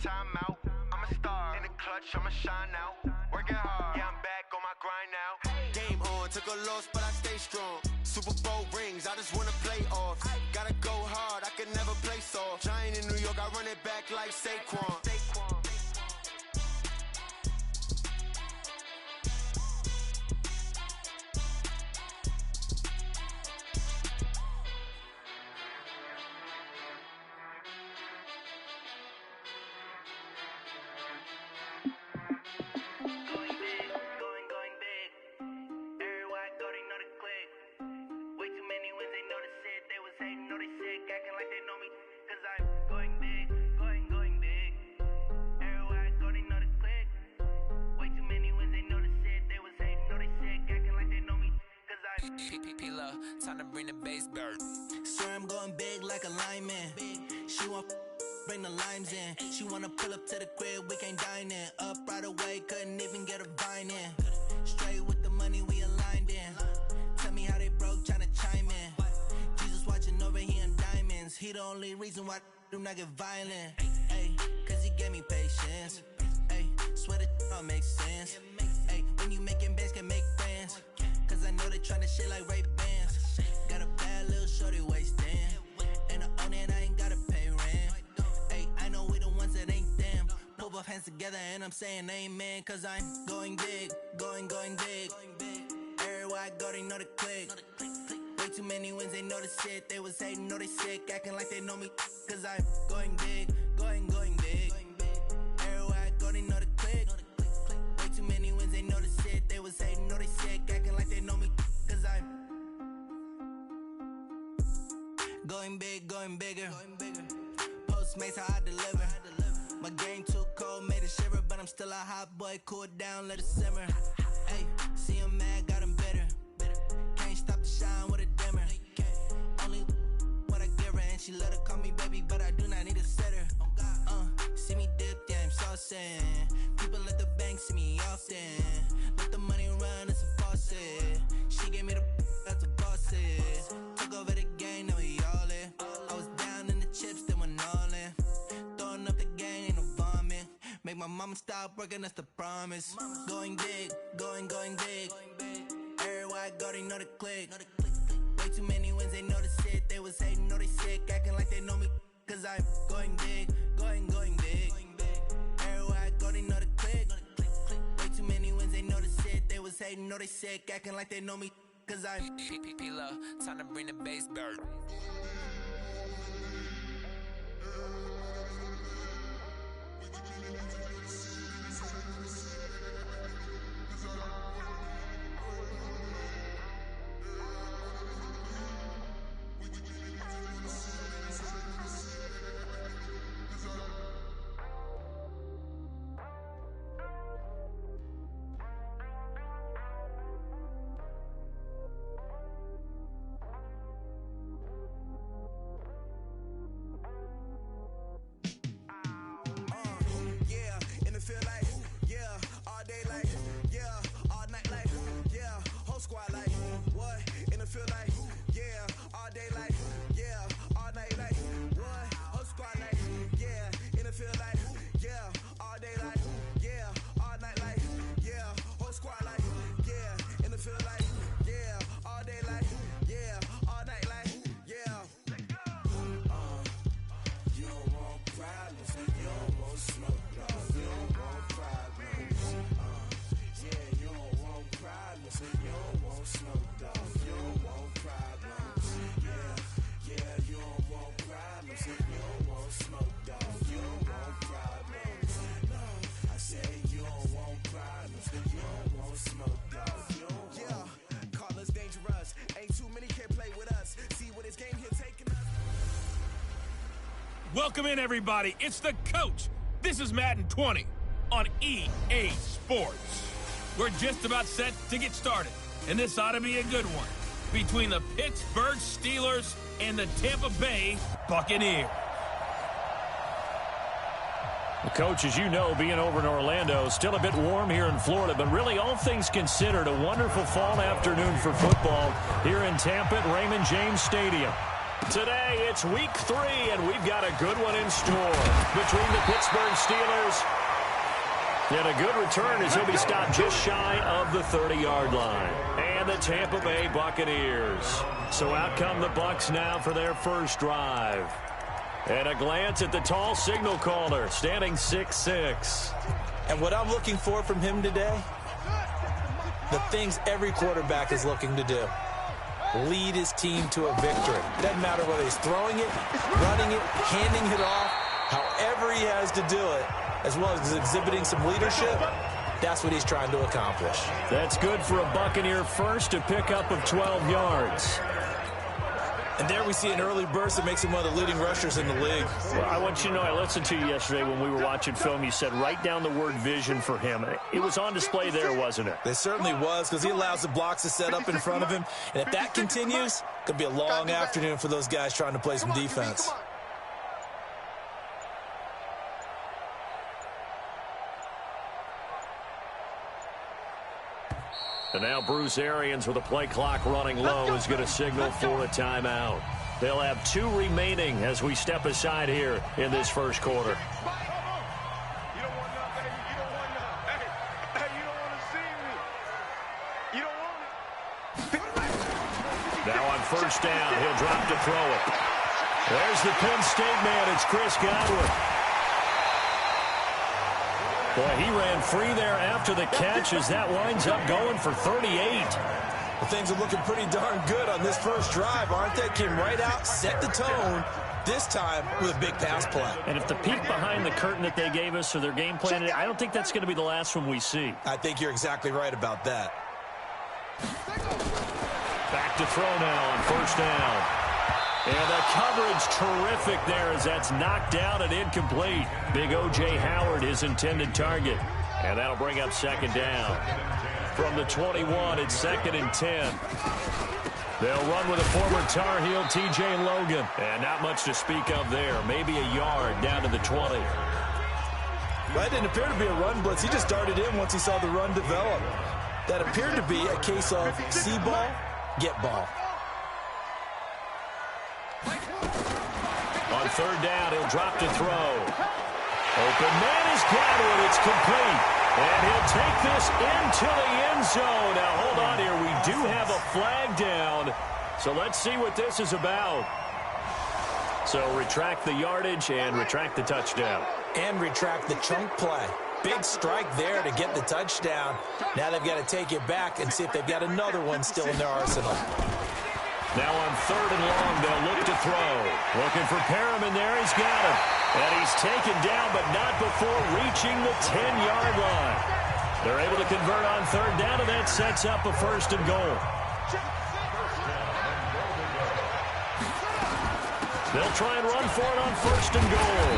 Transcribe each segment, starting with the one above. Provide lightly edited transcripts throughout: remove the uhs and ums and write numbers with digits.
timeout. I'm a star in the clutch, I'ma shine out. Working hard, yeah, I'm back on my grind now. Game on, took a loss, but I stay strong. Super Bowl rings, I just wanna play off. Gotta go hard, I can never play soft. Giant in New York, I run it back like Saquon. Time to bring the bass bird. Swear I'm going big like a lineman. She want bring the limes in. She wanna pull up to the crib, we can't dine in. Up right away, couldn't even get a vine in. Straight with the money we aligned in. Tell me how they broke, tryna chime in. Jesus watching over here in diamonds. He the only reason why I do not get violent. Ay, cause he gave me patience. Ay, swear that all makes sense. Ay, when you making bands can make friends. Cause I know they tryna shit like Ray Bans. Got a bad little shorty wasting. And I own it, I ain't gotta pay rent. Ay, I know we the ones that ain't them. Pull both hands together and I'm saying amen. Cause I'm going big, going big. Everywhere I go, they know the click. Way too many wins, they know the shit. They was hating, know they sick, acting like they know me. Cause I'm going big, going big. Everywhere I go, they know the click. Way too many wins, they know the shit. They was hating, know they sick, acting like they know me. Cause I'm going big, going bigger. Postmates how I deliver. My game too cold, made it shiver. But I'm still a hot boy, cool it down, let it simmer. Hey, see him mad, got him bitter. Can't stop the shine with a dimmer. Only what I give her, and she let her call me baby, but I do not need a sitter. See me dip, yeah, I'm saucing. People at the bank see me often. Let the money run, it's a faucet. She gave me the that's a boss it. Took over the game, now we all in. I was down in the chips, then went all in. Throwing up the game, ain't no vomit. Make my mama stop working, that's the promise. Going big, going big. Everywhere I go, they know the click. Way too many wins, they know the shit. They was hating, know they sick, acting like they know me. Cause I'm going big, going big. Everywhere I go, they know the click. Way too many wins, they know the shit. They was hating, know they sick, acting like they know me. Cause I'm P-P-P-Love, time to bring the bass bird. Welcome in, everybody. It's the coach. This is Madden 20 on EA Sports. We're just about set to get started, and this ought to be a good one between the Pittsburgh Steelers and the Tampa Bay Buccaneers. Coach, as you know, being over in Orlando, still a bit warm here in Florida, but really all things considered, a wonderful fall afternoon for football here in Tampa at Raymond James Stadium. Today, it's week 3, and we've got a good one in store between the Pittsburgh Steelers and a good return as he'll be stopped just shy of the 30-yard line. And the Tampa Bay Buccaneers. So out come the Bucs now for their first drive. And a glance at the tall signal caller, standing 6'6". And what I'm looking for from him today, the things every quarterback is looking to do. Lead his team to a victory. Doesn't matter whether he's throwing it, running it, handing it off, however he has to do it, as well as exhibiting some leadership, that's what he's trying to accomplish. That's good for a Buccaneer first, a pickup of 12 yards. And there we see an early burst that makes him one of the leading rushers in the league. Well, I want you to know, I listened to you yesterday when we were watching film. You said write down the word vision for him. It was on display there, wasn't it? It certainly was, because he allows the blocks to set up in front of him. And if that continues, it could be a long afternoon for those guys trying to play some defense. And now Bruce Arians with a play clock running low is going to signal for a timeout. They'll have 2 remaining as we step aside here in this first quarter. Now on first down, he'll drop to throw it. There's the Penn State man. It's Chris Godwin. Boy, he ran free there after the catch as that winds up going for 38. Well, things are looking pretty darn good on this first drive, aren't they? Came right out, set the tone, this time with a big pass play. And if the peek behind the curtain that they gave us or their game plan, I don't think that's going to be the last one we see. I think you're exactly right about that. Back to throw now on first down. And the coverage terrific there as that's knocked down and incomplete. Big O.J. Howard, his intended target. And that'll bring up second down. From the 21, it's 2nd and 10. They'll run with a former Tar Heel, T.J. Logan. And not much to speak of there. Maybe a yard down to the 20. Well, that didn't appear to be a run blitz. He just darted in once he saw the run develop. That appeared to be a case of see ball, get ball. On third down, he'll drop to throw. Open man is Godwin. It's complete. And he'll take this into the end zone. Now, hold on here. We do have a flag down. So let's see what this is about. So retract the yardage and retract the touchdown. And retract the chunk play. Big strike there to get the touchdown. Now they've got to take it back and see if they've got another one still in their arsenal. Now on third and long, they'll look to throw. Looking for Perriman there. He's got him. And he's taken down, but not before reaching the 10-yard line. They're able to convert on third down, and that sets up a first and goal. They'll try and run for it on first and goal.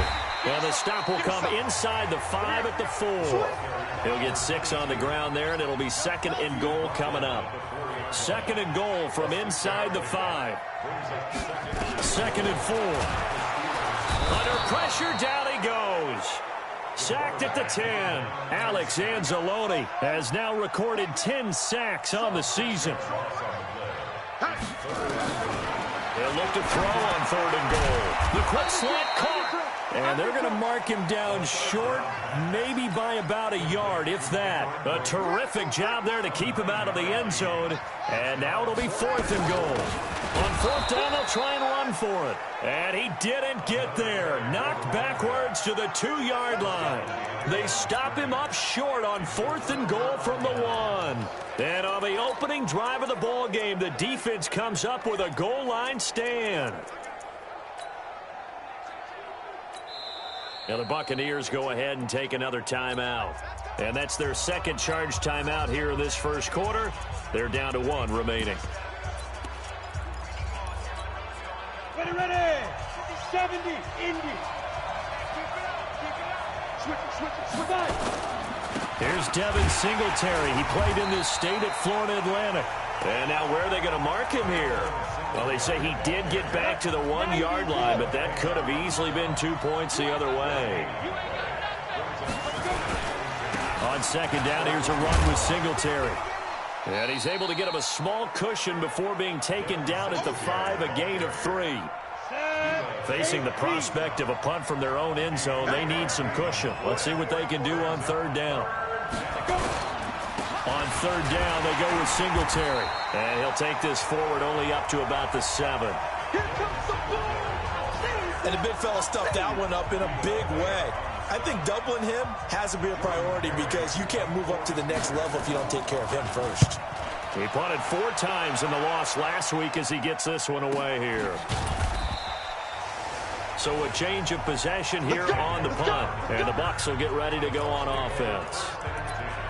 And the stop will come inside the 5 at the 4. He'll get 6 on the ground there, and it'll be 2nd and goal coming up. 2nd and goal from inside the 5. 2nd and 4. Under pressure, down he goes. Sacked at the 10. Alex Anzalone has now recorded 10 sacks on the season. They'll look to throw on 3rd and goal. The quick slant caught. And they're going to mark him down short, maybe by about a yard, if that. A terrific job there to keep him out of the end zone. And now it'll be 4th and goal. On 4th down, they'll try and run for it. And he didn't get there. Knocked backwards to the 2-yard line. They stop him up short on 4th and goal from the 1. And on the opening drive of the ball game, the defense comes up with a goal line stand. Now the Buccaneers go ahead and take another timeout. And that's their 2nd charge timeout here in this first quarter. They're down to 1 remaining. Ready. 70, Indy. Switch. Here's Devin Singletary. He played in this state at Florida Atlantic. And now where are they going to mark him here? Well, they say he did get back to the 1-yard line, but that could have easily been 2 points the other way. On 2nd down, here's a run with Singletary. And he's able to get him a small cushion before being taken down at the 5, a gain of 3. Facing the prospect of a punt from their own end zone, they need some cushion. Let's see what they can do on 3rd down. On 3rd down, they go with Singletary. And he'll take this forward only up to about the 7. And the big fella stuffed that one up in a big way. I think doubling him has to be a priority because you can't move up to the next level if you don't take care of him first. He punted 4 times in the loss last week as he gets this one away here. So a change of possession here on the punt. And the Bucs will get ready to go on offense.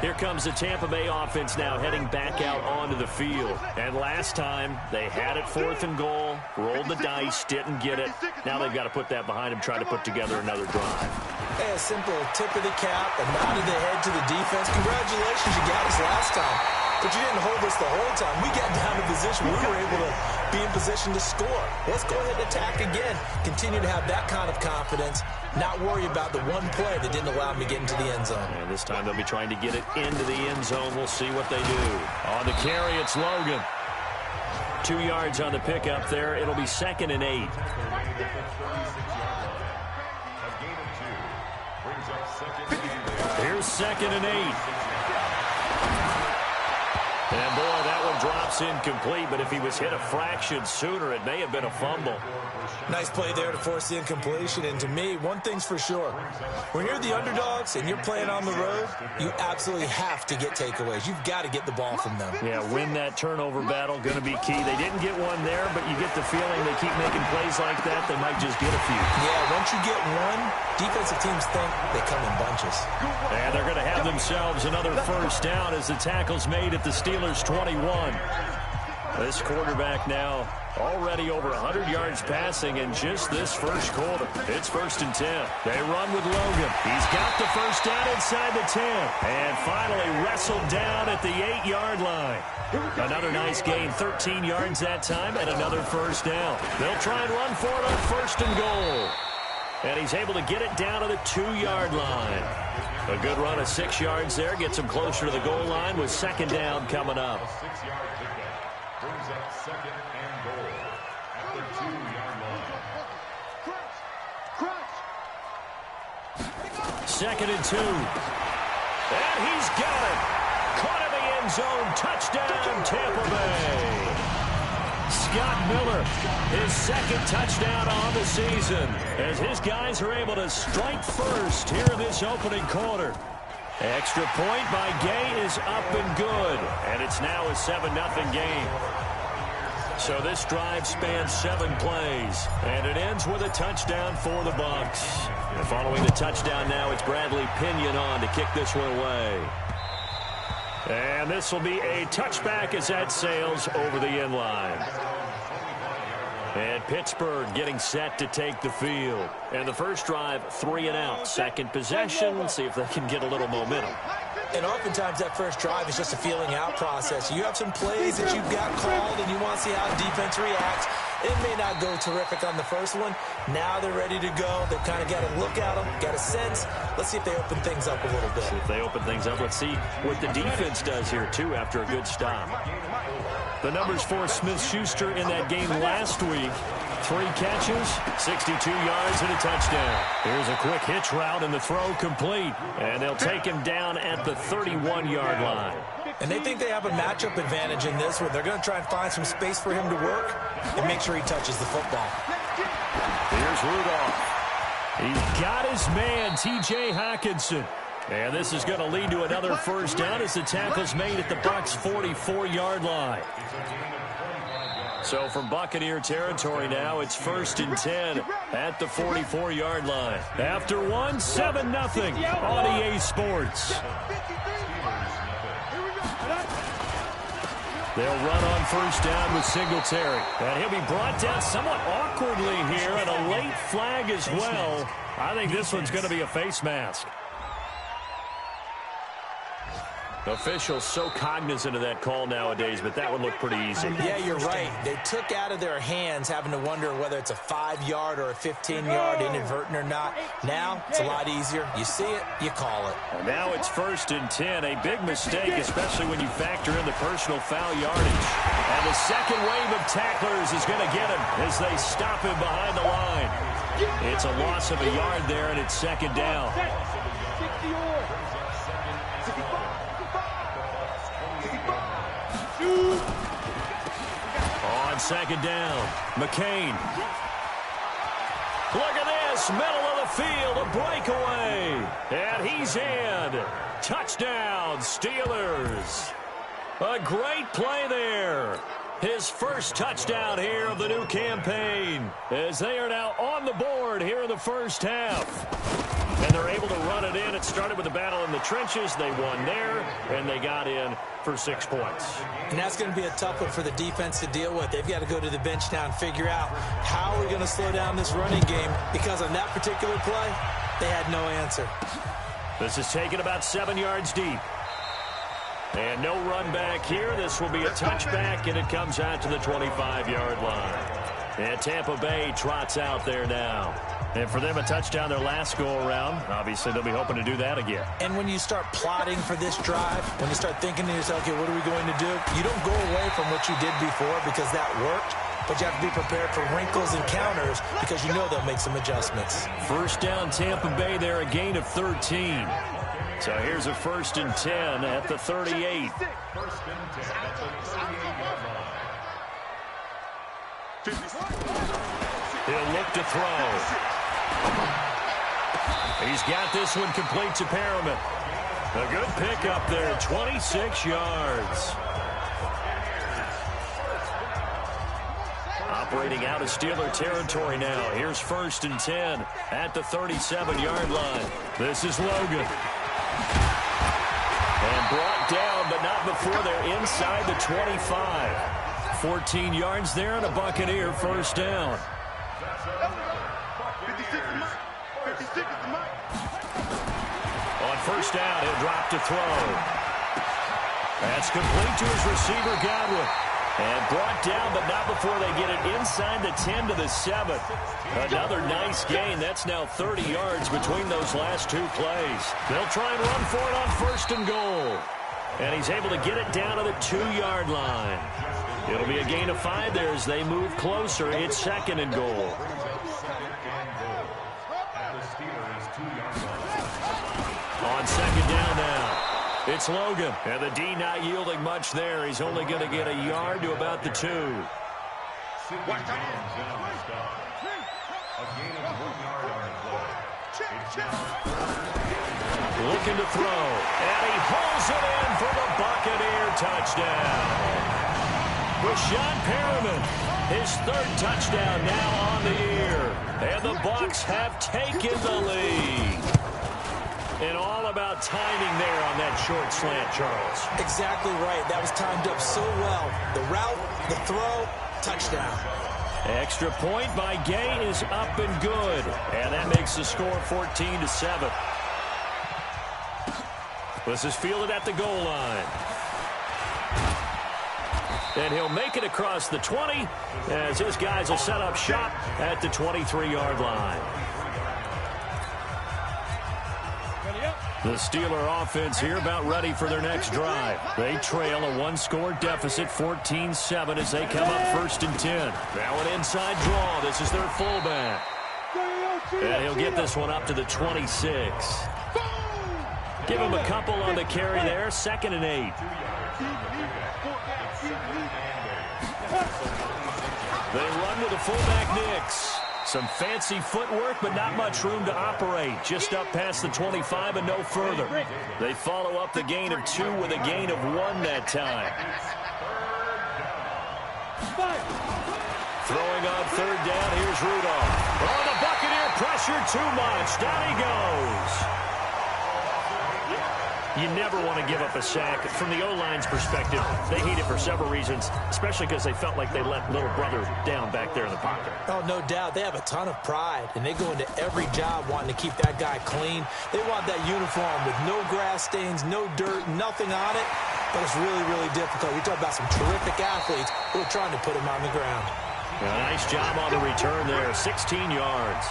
Here comes the Tampa Bay offense now heading back out onto the field. And last time, they had it 4th and goal, rolled the dice, didn't get it. Now they've got to put that behind them, try to put together another drive. Hey, a simple tip of the cap, a nod of the head to the defense. Congratulations, you got us last time. But you didn't hold us the whole time. We got down to position. We were able to be in position to score. Let's go ahead and attack again. Continue to have that kind of confidence. Not worry about the one play that didn't allow them to get into the end zone. And this time they'll be trying to get it into the end zone. We'll see what they do. On the carry, it's Logan. 2 yards on the pickup there. It'll be 2nd and 8. Here's 2nd and 8. And, boy, that one drops incomplete, but if he was hit a fraction sooner, it may have been a fumble. Nice play there to force the incompletion. And to me, one thing's for sure. When you're the underdogs and you're playing on the road, you absolutely have to get takeaways. You've got to get the ball from them. Yeah, win that turnover battle, going to be key. They didn't get one there, but you get the feeling they keep making plays like that, they might just get a few. Yeah, once you get one, defensive teams think they come in bunches. And they're going to have themselves another 1st down as the tackle's made at the Steelers' 21. This quarterback now already over 100 yards passing in just this first quarter. It's 1st and 10. They run with Logan. He's got the 1st down inside the 10. And finally wrestled down at the 8-yard line. Another nice gain, 13 yards that time, and another 1st down. They'll try and run for it on 1st and goal. And he's able to get it down to the 2-yard line. A good run of 6 yards there. Gets him closer to the goal line with 2nd down coming up. 2nd and 2. And he's got it. Caught in the end zone. Touchdown, Tampa Bay. Scott Miller, his 2nd touchdown on the season, as his guys are able to strike first here in this opening quarter. Extra point by Gay is up and good, and it's now a 7-0 game. So this drive spans 7 plays, and it ends with a touchdown for the Bucs. And following the touchdown now, it's Bradley Pinion on to kick this one away. And this will be a touchback as that sails over the end line. And Pittsburgh getting set to take the field. And the first drive, 3 and out. 2nd possession, see if they can get a little momentum. And oftentimes that first drive is just a feeling out process. You have some plays that you've got called and you want to see how defense reacts. It may not go terrific on the first one. Now they're ready to go. They've kind of got to look at them, got a sense. Let's see if they open things up a little bit. See if they open things up. Let's see what the defense does here, too, after a good stop. The numbers for Smith-Schuster in that game last week. 3 catches, 62 yards, and a touchdown. Here's a quick hitch route, and the throw complete. And they'll take him down at the 31-yard line. And they think they have a matchup advantage in this one. They're going to try and find some space for him to work and make sure he touches the football. Here's Rudolph. He's got his man, T.J. Hawkinson. And this is going to lead to another 1st down as the tackle's made at the Bucs' 44-yard line. So from Buccaneer territory now, it's 1st and 10 at the 44-yard line. After one, 7-0 on EA Sports. They'll run on 1st down with Singletary. And he'll be brought down somewhat awkwardly here, and a late flag as well. I think this one's going to be a face mask. Officials so cognizant of that call nowadays, but that would look pretty easy. Yeah, you're right. They took out of their hands having to wonder whether it's a 5-yard or a 15-yard inadvertent or not. Now, it's a lot easier. You see it, you call it. And now it's 1st and 10. A big mistake, especially when you factor in the personal foul yardage. And the second wave of tacklers is going to get him as they stop him behind the line. It's a loss of a yard there, and it's 2nd down. On 2nd down, McCain. Look at this, middle of the field, a breakaway. And he's in. Touchdown, Steelers. A great play there. His first touchdown here of the new campaign, as they are now on the board here in the first half. And they're able to run it in. It started with a battle in the trenches. They won there, and they got in for 6 points. And that's going to be a tough one for the defense to deal with. They've got to go to the bench now and figure out how we're going to slow down this running game, because on that particular play, they had no answer. This is taken about 7 yards deep. And no run back here. This will be a touchback, and it comes out to the 25-yard line. And Tampa Bay trots out there now. And for them, a touchdown their last go-around. Obviously, they'll be hoping to do that again. And when you start plotting for this drive, when you start thinking to yourself, okay, what are we going to do? You don't go away from what you did before because that worked, but you have to be prepared for wrinkles and counters because you know they'll make some adjustments. 1st down, Tampa Bay there, a gain of 13. So here's a 1st and 10 at the 38. He'll look to throw. He's got this one complete to Perriman. A good pickup there, 26 yards. Operating out of Steeler territory now. Here's 1st and 10 at the 37-yard line. This is Logan. And brought down, but not before they're inside the 25. 14 yards there and a Buccaneer 1st down. On 1st down, he'll drop to throw. That's complete to his receiver, Godwin. And brought down, but not before they get it inside the 10 to the 7. Another nice gain. That's now 30 yards between those last 2 plays. They'll try and run for it on 1st and goal. And he's able to get it down to the 2-yard line. It'll be a gain of 5 there as they move closer. It's 2nd and goal. On 2nd down now. It's Logan. And the D not yielding much there. He's only going to get a yard to about the 2. A gain of 1 yard on the play. Looking to throw. And he pulls it in for the Buccaneer touchdown. Rashawn Perriman, his 3rd touchdown now on the year. And the Bucs have taken the lead. And all about timing there on that short slant, Charles. Exactly right. That was timed up so well. The route, the throw, touchdown. Extra point by Gay is up and good. And that makes the score 14-7. This is fielded at the goal line. And he'll make it across the 20 as his guys will set up shop at the 23-yard line. The Steeler offense here about ready for their next drive. They trail a 1-score deficit, 14-7, as they come up 1st and 10. Now an inside draw. This is their fullback. And he'll get this one up to the 26. Give him a couple on the carry there. 2nd and 8. They run with the fullback Nix. Some fancy footwork, but not much room to operate. Just up past the 25 and no further. They follow up the gain of 2 with a gain of 1 that time. Throwing on 3rd down, here's Rudolph. Oh, the Buccaneer pressure too much. Down he goes. You never want to give up a sack. From the O-line's perspective, they hate it for several reasons, especially because they felt like they let little brother down back there in the pocket. Oh, no doubt. They have a ton of pride, and they go into every job wanting to keep that guy clean. They want that uniform with no grass stains, no dirt, nothing on it. But it's really, really difficult. We talk about some terrific athletes who are trying to put him on the ground. A nice job on the return there, 16 yards.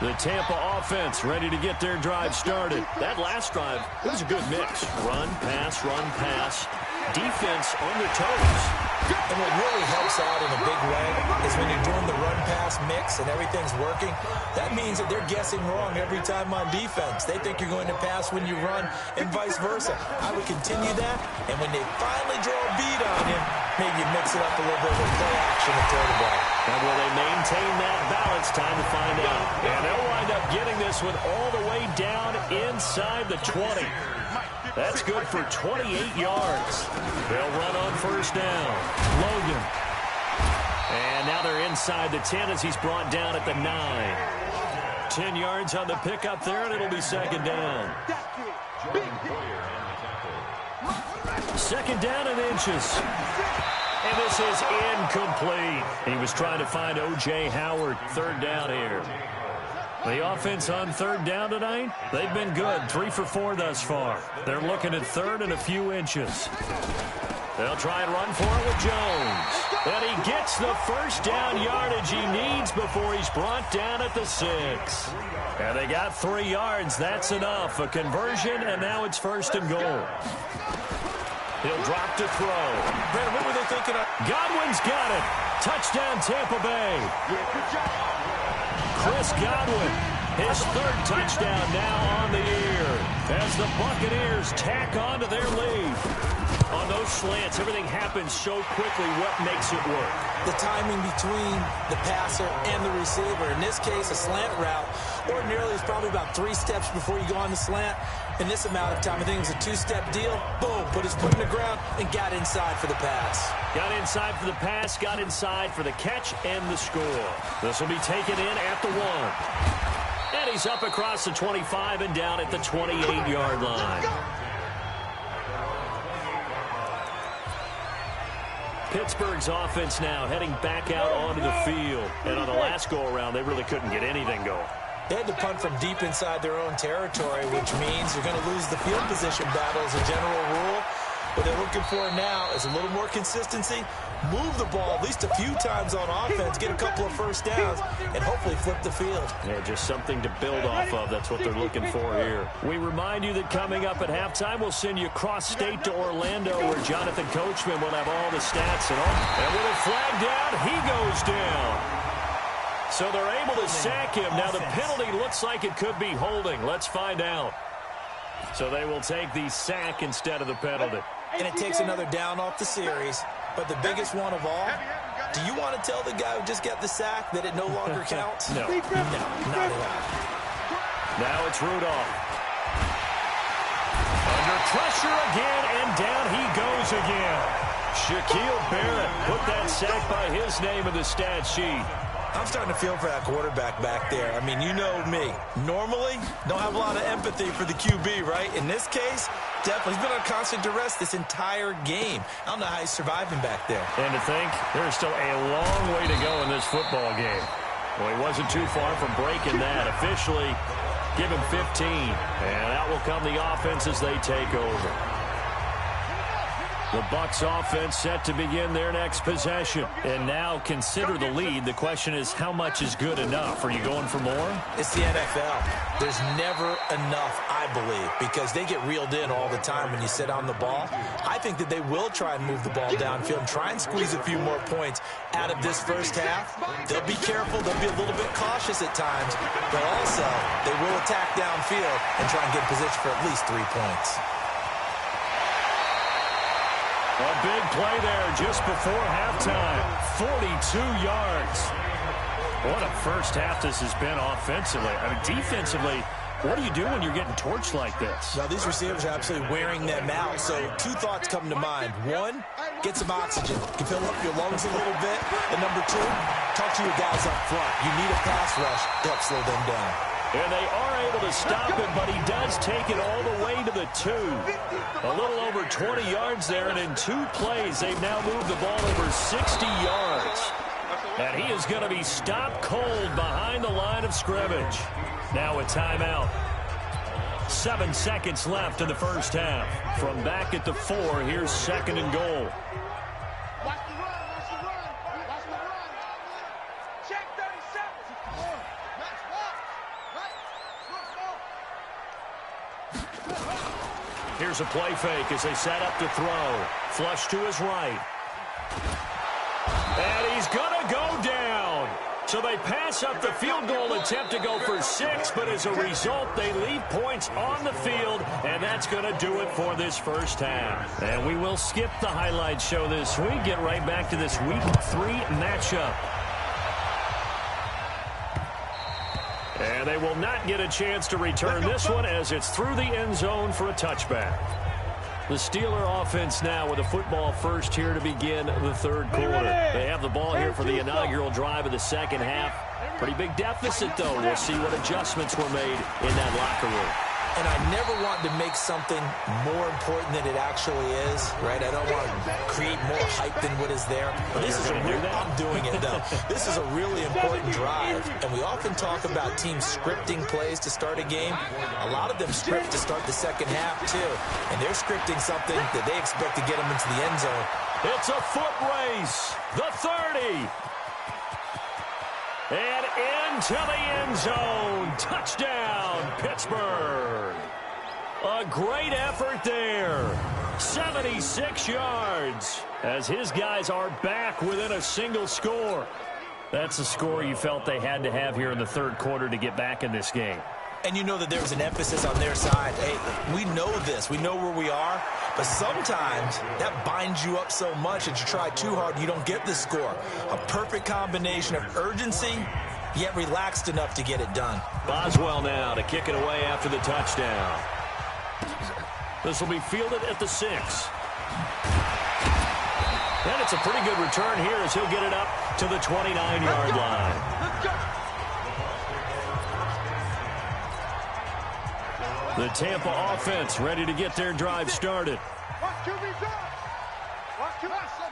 The Tampa offense ready to get their drive started. That last drive, it was a good mix. Run, pass, defense on their toes. And what really helps out in a big way is when you're doing the run-pass mix and everything's working, that means that they're guessing wrong every time on defense. They think you're going to pass when you run and vice versa. I would continue that, and when they finally draw a beat on him, maybe you mix it up a little bit with play action and throw the ball. And will they maintain that balance? Time to find out. And they'll wind up getting this one all the way down inside the 20. That's good for 28 yards. They'll run on first down. Logan. And now they're inside the 10 as he's brought down at the 9. 10 yards on the pickup there, and it'll be second down. Second down and inches. And this is incomplete. He was trying to find O.J. Howard. Third down here. The offense on third down tonight, they've been good. 3 for 4 thus far. They're looking at third and a few inches. They'll try and run for it with Jones. And he gets the first down yardage he needs before he's brought down at the 6. And they got 3 yards. That's enough. A conversion, and now it's first and goal. He'll drop to throw. Brandon, what were they thinking of? Godwin's got it. Touchdown, Tampa Bay. Chris Godwin, his third touchdown now on the year as the Buccaneers tack on to their lead. On those slants, everything happens so quickly. What makes it work? The timing between the passer and the receiver. In this case, a slant route ordinarily is probably about 3 steps before you go on the slant. In this amount of time, I think it was a 2-step deal. Boom, put his foot in the ground and got inside for the pass. Got inside for the pass, got inside for the catch and the score. This will be taken in at the 1. And he's up across the 25 and down at the 28-yard line. Pittsburgh's offense now heading back out onto the field. And on the last go-around, they really couldn't get anything going. They had to punt from deep inside their own territory, which means you're going to lose the field position battle as a general rule. What they're looking for now is a little more consistency, move the ball at least a few times on offense, get a couple of first downs, and hopefully flip the field. Yeah, just something to build off of. That's what they're looking for here. We remind you that coming up at halftime, we'll send you cross-state to Orlando, where Jonathan Coachman will have all the stats and all. And with a flag down, he goes down. So they're able to sack him. Now the penalty looks like it could be holding. Let's find out. So they will take the sack instead of the penalty. And it takes another down off the series. But the biggest one of all, do you want to tell the guy who just got the sack that it no longer counts? No. No, not at all. Now it's Rudolph. Under pressure again, and down he goes again. Shaquille Barrett put that sack by his name in the stat sheet. I'm starting to feel for that quarterback back there. I mean, you know me. Normally, don't have a lot of empathy for the QB, right? In this case, definitely. He's been on constant duress this entire game. I don't know how he's surviving back there. And to think, there's still a long way to go in this football game. Well, he wasn't too far from breaking that. Officially, give him 15. And out will come the offense as they take over. The Bucs offense set to begin their next possession. And now consider the lead. The question is, how much is good enough? Are you going for more? It's the NFL. There's never enough, I believe, because they get reeled in all the time when you sit on the ball. I think that they will try and move the ball downfield and try and squeeze a few more points out of this first half. They'll be careful. They'll be a little bit cautious at times. But also, they will attack downfield and try and get position for at least 3 points. A big play there just before halftime. 42 yards. What a first half this has been offensively. I mean, defensively, what do you do when you're getting torched like this? Now, these receivers are absolutely wearing them out. So 2 thoughts come to mind. 1, get some oxygen. You can fill up your lungs a little bit. And number 2, talk to your guys up front. You need a pass rush to help slow them down. And they are able to stop him, but he does take it all the way to the 2. A little over 20 yards there, and in 2 plays, they've now moved the ball over 60 yards. And he is going to be stopped cold behind the line of scrimmage. Now a timeout. 7 seconds left in the first half. From back at the 4, here's 2nd and goal. Here's a play fake as they set up to throw. Flush to his right. And he's going to go down. So they pass up the field goal attempt to go for 6, but as a result, they leave points on the field, and that's going to do it for this first half. And we will skip the highlight show this week. Get right back to this Week 3 matchup. And they will not get a chance to return this one as it's through the end zone for a touchback. The Steeler offense now with a football first here to begin the third quarter. They have the ball here for the inaugural drive of the second half. Pretty big deficit, though. We'll see what adjustments were made in that locker room. And I never want to make something more important than it actually is, right? I don't want to create more hype than what is there. But this is I'm doing it, though. This is a really important drive. And we often talk about teams scripting plays to start a game. A lot of them script to start the second half, too. And they're scripting something that they expect to get them into the end zone. It's a foot race. The 30. And into the end zone. Touchdown, Pittsburgh. A great effort there. 76 yards as his guys are back within a single score. That's the score you felt they had to have here in the third quarter to get back in this game. And you know that there's an emphasis on their side. Hey, we know this. We know where we are. But sometimes that binds you up so much that you try too hard, you don't get the score. A perfect combination of urgency, yet relaxed enough to get it done. Boswell now to kick it away after the touchdown. This will be fielded at the 6. And it's a pretty good return here as he'll get it up to the 29-yard line. Let's go. The Tampa offense ready to get their drive started. Watch QB's up. Watch QB's up.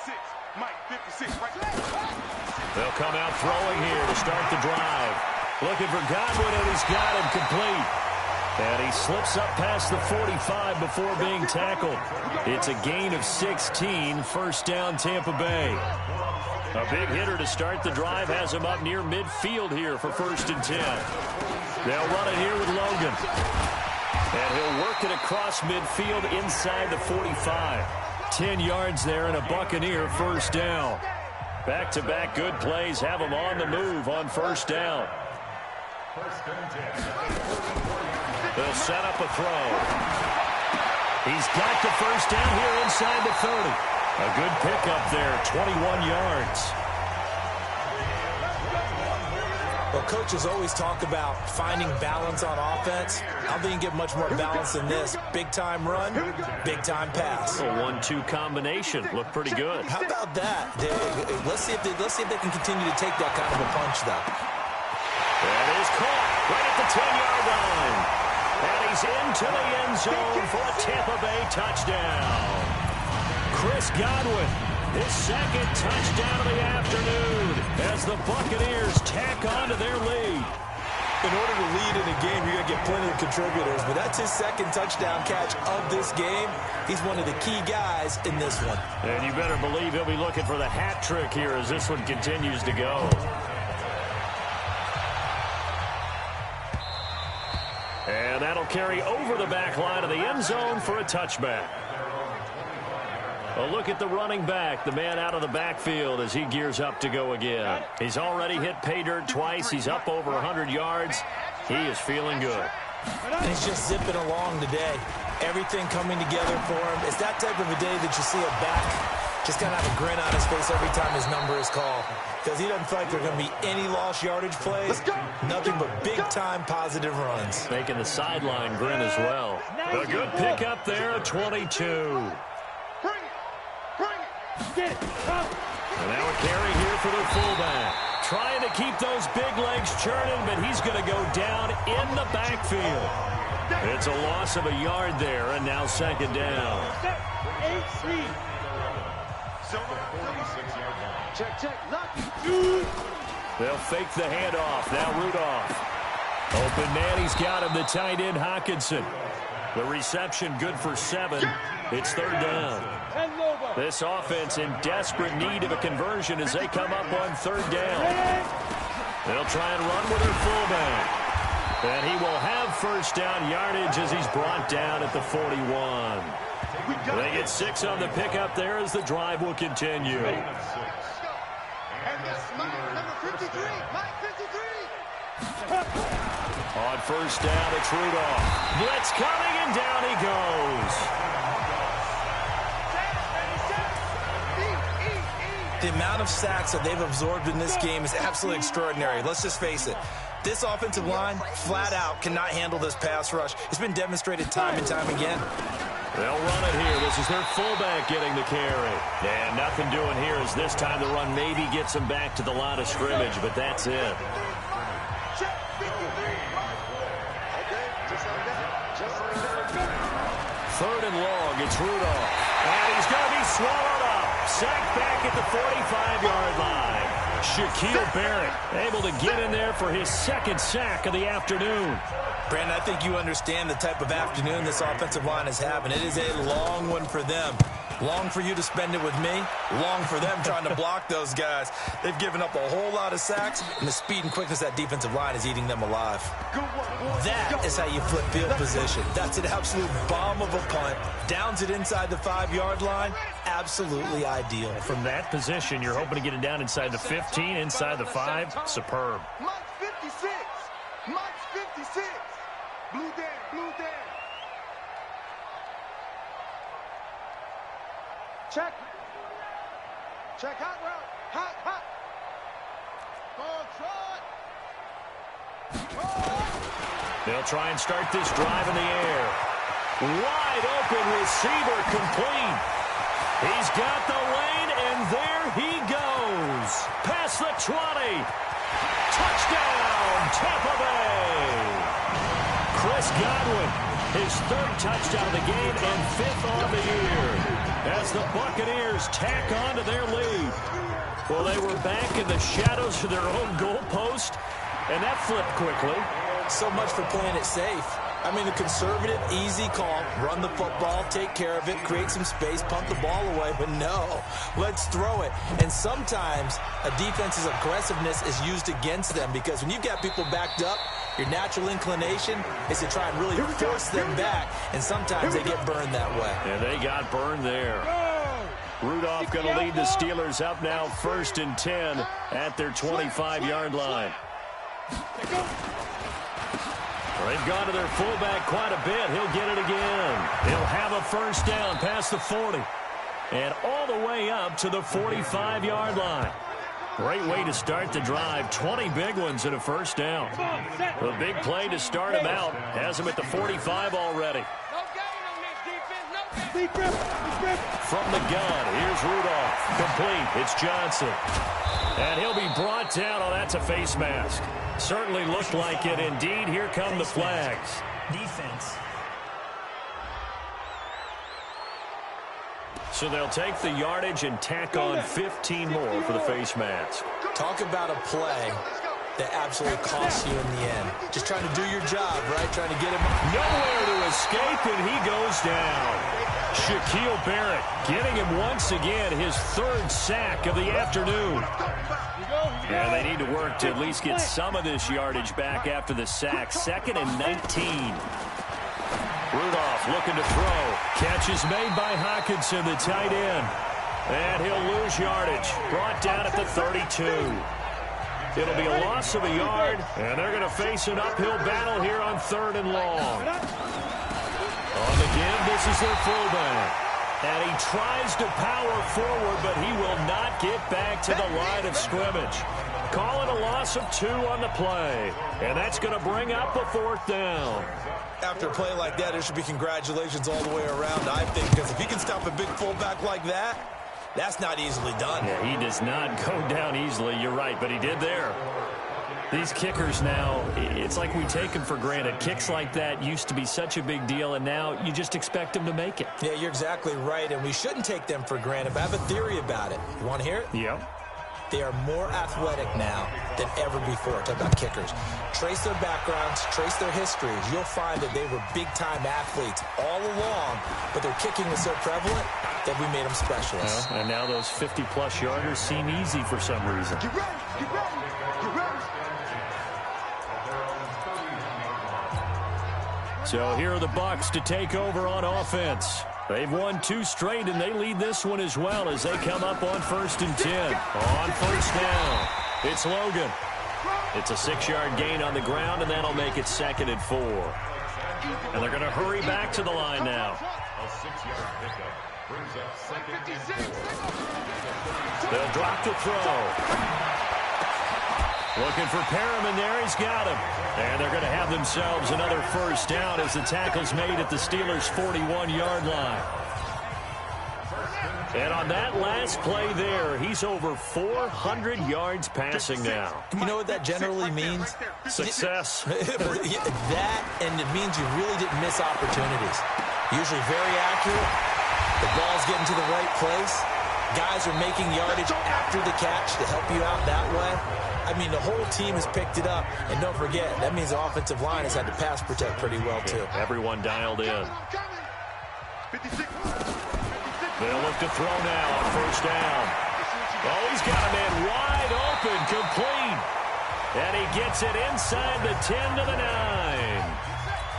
56. Mike, 56. Right there. They'll come out throwing here to start the drive. Looking for Godwin, and he's got him complete. And he slips up past the 45 before being tackled. It's a gain of 16, first down Tampa Bay. A big hitter to start the drive has him up near midfield here for 1st and 10. They'll run it here with Logan. And he'll work it across midfield inside the 45. 10 yards there and a Buccaneer first down. Back-to-back good plays have him on the move on first down. They'll set up a throw. He's got the first down here inside the 30. A good pickup there, 21 yards. Well, coaches always talk about finding balance on offense. I don't think you can get much more balance than this. Big-time run, big-time pass. A 1-2 combination. Looked pretty good. How about that? Let's see if they can continue to take that kind of a punch, though. That is caught right at the 10-yard line. And he's into the end zone for a Tampa Bay touchdown. Chris Godwin, his second touchdown of the afternoon as the Buccaneers tack on to their lead. In order to lead in a game, you're going to get plenty of contributors, but that's his second touchdown catch of this game. He's one of the key guys in this one. And you better believe he'll be looking for the hat trick here as this one continues to go. And that'll carry over the back line of the end zone for a touchback. A look at the running back, the man out of the backfield as he gears up to go again. He's already hit pay dirt twice. He's up over 100 yards. He is feeling good. And he's just zipping along today. Everything coming together for him. It's that type of a day that you see a back just kind of have a grin on his face every time his number is called. Because he doesn't feel like there are going to be any lost yardage plays. Nothing but big-time positive runs. Making the sideline grin as well. A good pickup there at 22. Get it. And now a carry here for the fullback. Trying to keep those big legs churning, but he's going to go down in the backfield. It's a loss of a yard there, and now second down. They'll fake the handoff. Now Rudolph. Open man, he's got him, the tight end, Hawkinson. The reception good for 7. It's third down. This offense in desperate need of a conversion as they come up on third down. They'll try and run with their fullback. And he will have first down yardage as he's brought down at the 41. They get 6 on the pickup there as the drive will continue. And that's number 53, Mike 53. On first down, it's Rudolph. Blitz coming, and down he goes. The amount of sacks that they've absorbed in this game is absolutely extraordinary. Let's just face it. This offensive line, flat out, cannot handle this pass rush. It's been demonstrated time and time again. They'll run it here. This is their fullback getting the carry. And nothing doing here as this time the run maybe gets them back to the line of scrimmage, but that's it. Third and long, it's Rudolph. And he's going to be swallowed up. Sacked back at the 45-yard line. Shaquille Barrett able to get in there for his second sack of the afternoon. Brandon, I think you understand the type of afternoon this offensive line is having. It is a long one for them. Long for you to spend it with me. Long for them trying to block those guys. They've given up a whole lot of sacks, and the speed and quickness of that defensive line is eating them alive. That is how you flip field position. That's an absolute bomb of a punt. Downs it inside the 5-yard line. Absolutely ideal. From that position, you're hoping to get it down inside the 15, inside the 5. Superb. Mike 56. Mike 56. Blue down, blue down. Check. Check hot route. Hot, hot. They'll try and start this drive in the air. Wide open receiver complete. He's got the lane, and there he goes. Past the 20. Touchdown, Tampa Bay. Chris Godwin, his 3rd touchdown of the game and 5th on the year, as the Buccaneers tack on to their lead. Well, they were back in the shadows of their own goalpost, and that flipped quickly. So much for playing it safe. I mean, a conservative, easy call, run the football, take care of it, create some space, punt the ball away, but no, let's throw it. And sometimes a defense's aggressiveness is used against them because when you've got people backed up, your natural inclination is to try and really force them back, and sometimes they get burned that way. And they got burned there. Rudolph going to lead the Steelers up now 1st and 10 at their 25-yard line. They've gone to their fullback quite a bit. He'll get it again. He'll have a first down past the 40 and all the way up to the 45-yard line. Great way to start the drive. 20 big ones and a first down. A big play to start him out. Has him at the 45 already. From the gun, here's Rudolph. Complete. It's Johnson. And he'll be brought down. Oh, that's a face mask. Certainly looked like it. Indeed, here come the flags. Defense. So they'll take the yardage and tack on 15 more for the face mask. Talk about a play that absolutely costs you in the end. Just trying to do your job, right? Trying to get him nowhere to escape, and he goes down. Shaquille Barrett getting him once again, his 3rd sack of the afternoon. And they need to work to at least get some of this yardage back after the sack. 2nd and 19. Rudolph looking to throw. Catch is made by Hawkinson, the tight end. And he'll lose yardage. Brought down at the 32. It'll be a loss of a yard, and they're going to face an uphill battle here on 3rd and long. On the give, this is their fullback. And he tries to power forward, but he will not get back to the line of scrimmage. Calling a loss of 2 on the play. And that's going to bring up a 4th down. After a play like that, there should be congratulations all the way around, I think, because if he can stop a big fullback like that, That's not easily done. Yeah, he does not go down easily. You're right, but he did there. These kickers now, it's like we take them for granted. Kicks like that used to be such a big deal, and now you just expect them to make it. Yeah, you're exactly right, and we shouldn't take them for granted, but I have a theory about it. You want to hear it? Yeah. They are more athletic now than ever before. Talk about kickers. Trace their backgrounds, trace their histories. You'll find that they were big-time athletes all along, but their kicking was so prevalent that we made them specialists. And now those 50-plus yarders seem easy for some reason. Get ready, get ready, get ready. So here are the Bucs to take over on offense. They've won 2 straight, and they lead this one as well as they come up on 1st and 10. On first down, it's Logan. It's a 6-yard gain on the ground, and that'll make it 2nd and 4. And they're going to hurry back to the line now. A 6-yard pickup brings up 2nd and 4. They'll drop to throw. Looking for Perriman there. He's got him. And they're going to have themselves another first down as the tackle's made at the Steelers' 41-yard line. And on that last play there, he's over 400 yards passing now. You know what that generally means? Success. That, and it means you really didn't miss opportunities. Usually very accurate. The ball's getting to the right place. Guys are making yardage after the catch to help you out that way. I mean, the whole team has picked it up. And don't forget, that means the offensive line has had to pass protect pretty well, too. Everyone dialed in. They'll look to throw now on first down. Oh, he's got a man wide open, complete. And he gets it inside the 10 to the 9.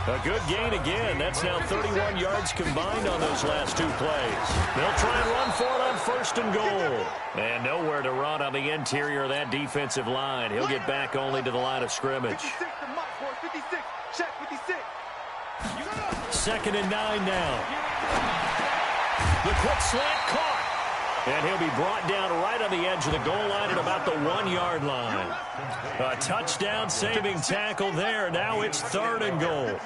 A good gain again. That's now 31 yards combined on those last 2 plays. They'll try and run for it on 1st and goal. And nowhere to run on the interior of that defensive line. He'll get back only to the line of scrimmage. 2nd and 9 now. The quick slant caught. And he'll be brought down right on the edge of the goal line at about the 1-yard line. A touchdown-saving tackle there. Now it's 3rd and goal. Bang,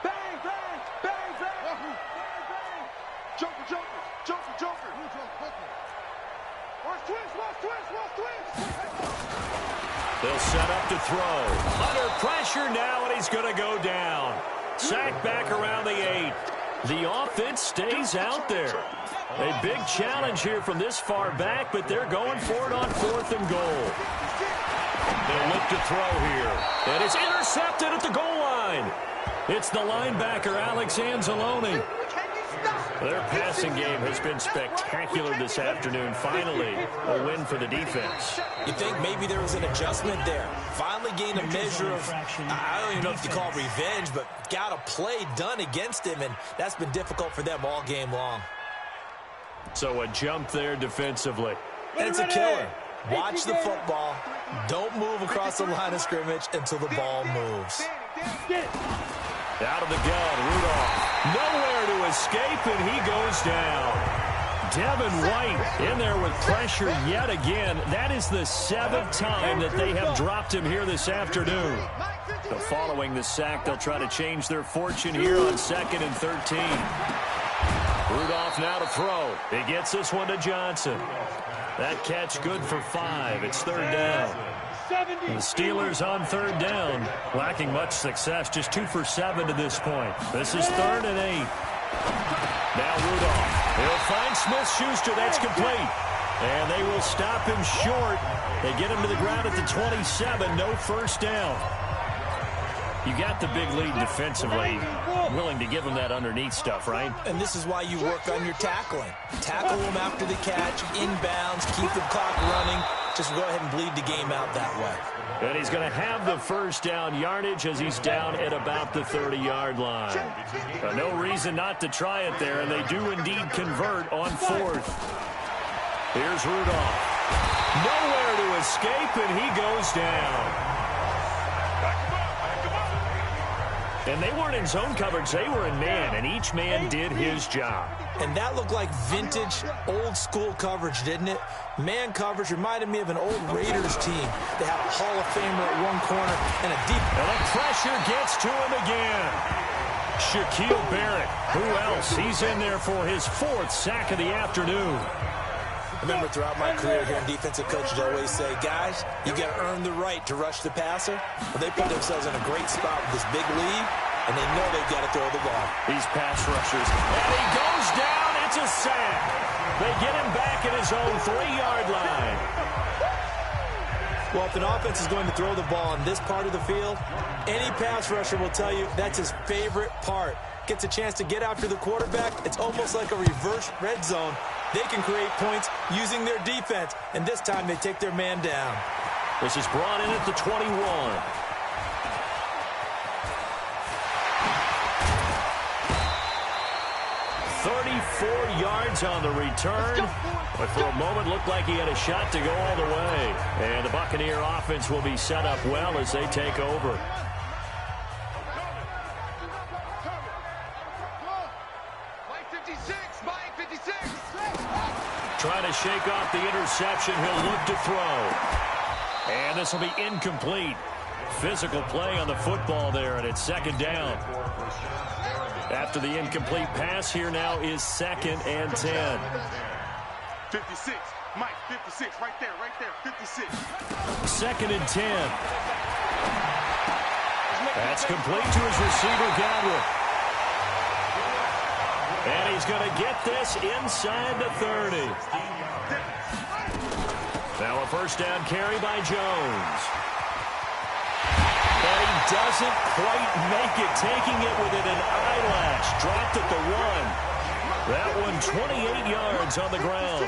bang, bang, bang. Joker, joker, joker, joker. Watch twist, watch twist, watch twist. They'll set up to throw. Under pressure now, and he's going to go down. Sacked back around the 8. The offense stays out there. A big challenge here from this far back, but they're going for it on 4th and goal. They'll look to throw here. And it's intercepted at the goal line. It's the linebacker, Alex Anzalone. Their passing game has been spectacular this afternoon. Finally, a win for the defense. You think maybe there was an adjustment there. Finally gained a measure of, I don't even know if you call it revenge, but got a play done against him, and that's been difficult for them all game long. So a jump there defensively. And it's a killer. Watch the football. Don't move across the line of scrimmage until the ball moves. Out of the gun, Rudolph. Nowhere to escape, and he goes down. Devin White in there with pressure yet again. That is the 7th time that they have dropped him here this afternoon. So following the sack, they'll try to change their fortune here on 2nd and 13. Rudolph now to throw. He gets this one to Johnson. That catch good for 5. It's 3rd down. The Steelers on 3rd down, lacking much success, just 2 for 7 to this point. This is 3rd and 8. Now Rudolph. He'll find Smith-Schuster. That's complete. And they will stop him short. They get him to the ground at the 27. No first down. You got the big lead defensively. Willing to give him that underneath stuff, right? And this is why you work on your tackling. Tackle them after the catch, inbounds, keep the clock running. Just go ahead and bleed the game out that way. And he's going to have the first down yardage as he's down at about the 30-yard line. No reason not to try it there, and they do indeed convert on 4th. Here's Rudolph. Nowhere to escape, and he goes down. And they weren't in zone coverage. They were in man, and each man did his job. And that looked like vintage, old-school coverage, didn't it? Man coverage reminded me of an old Raiders team. They have a Hall of Famer at one corner and a deep... And the pressure gets to him again. Shaquille Barrett. Who else? He's in there for his 4th sack of the afternoon. I remember throughout my career here in defensive coaches always say, guys, you got to earn the right to rush the passer. Well, they put themselves in a great spot with this big lead, and they know they've got to throw the ball. These pass rushers. And he goes down. It's a sack. They get him back at his own 3-yard line. Well, if an offense is going to throw the ball on this part of the field, any pass rusher will tell you that's his favorite part. Gets a chance to get after the quarterback. It's almost like a reverse red zone. They can create points using their defense, and this time they take their man down. This is brought in at the 21. Yards on the return, but for a moment looked like he had a shot to go all the way. And the Buccaneer offense will be set up well as they take over. Trying to shake off the interception. He'll look to throw. And this will be incomplete. Physical play on the football there, and it's 2nd down. After the incomplete pass, here now is 2nd and 10. 56. Mike, 56. Right there, 56. 2nd and 10. That's complete to his receiver, Godwin. And he's going to get this inside the 30. Now a 1st down carry by Jones. And he doesn't quite make it, taking it within an eyelash. Dropped at the 1. That one 28 yards on the ground.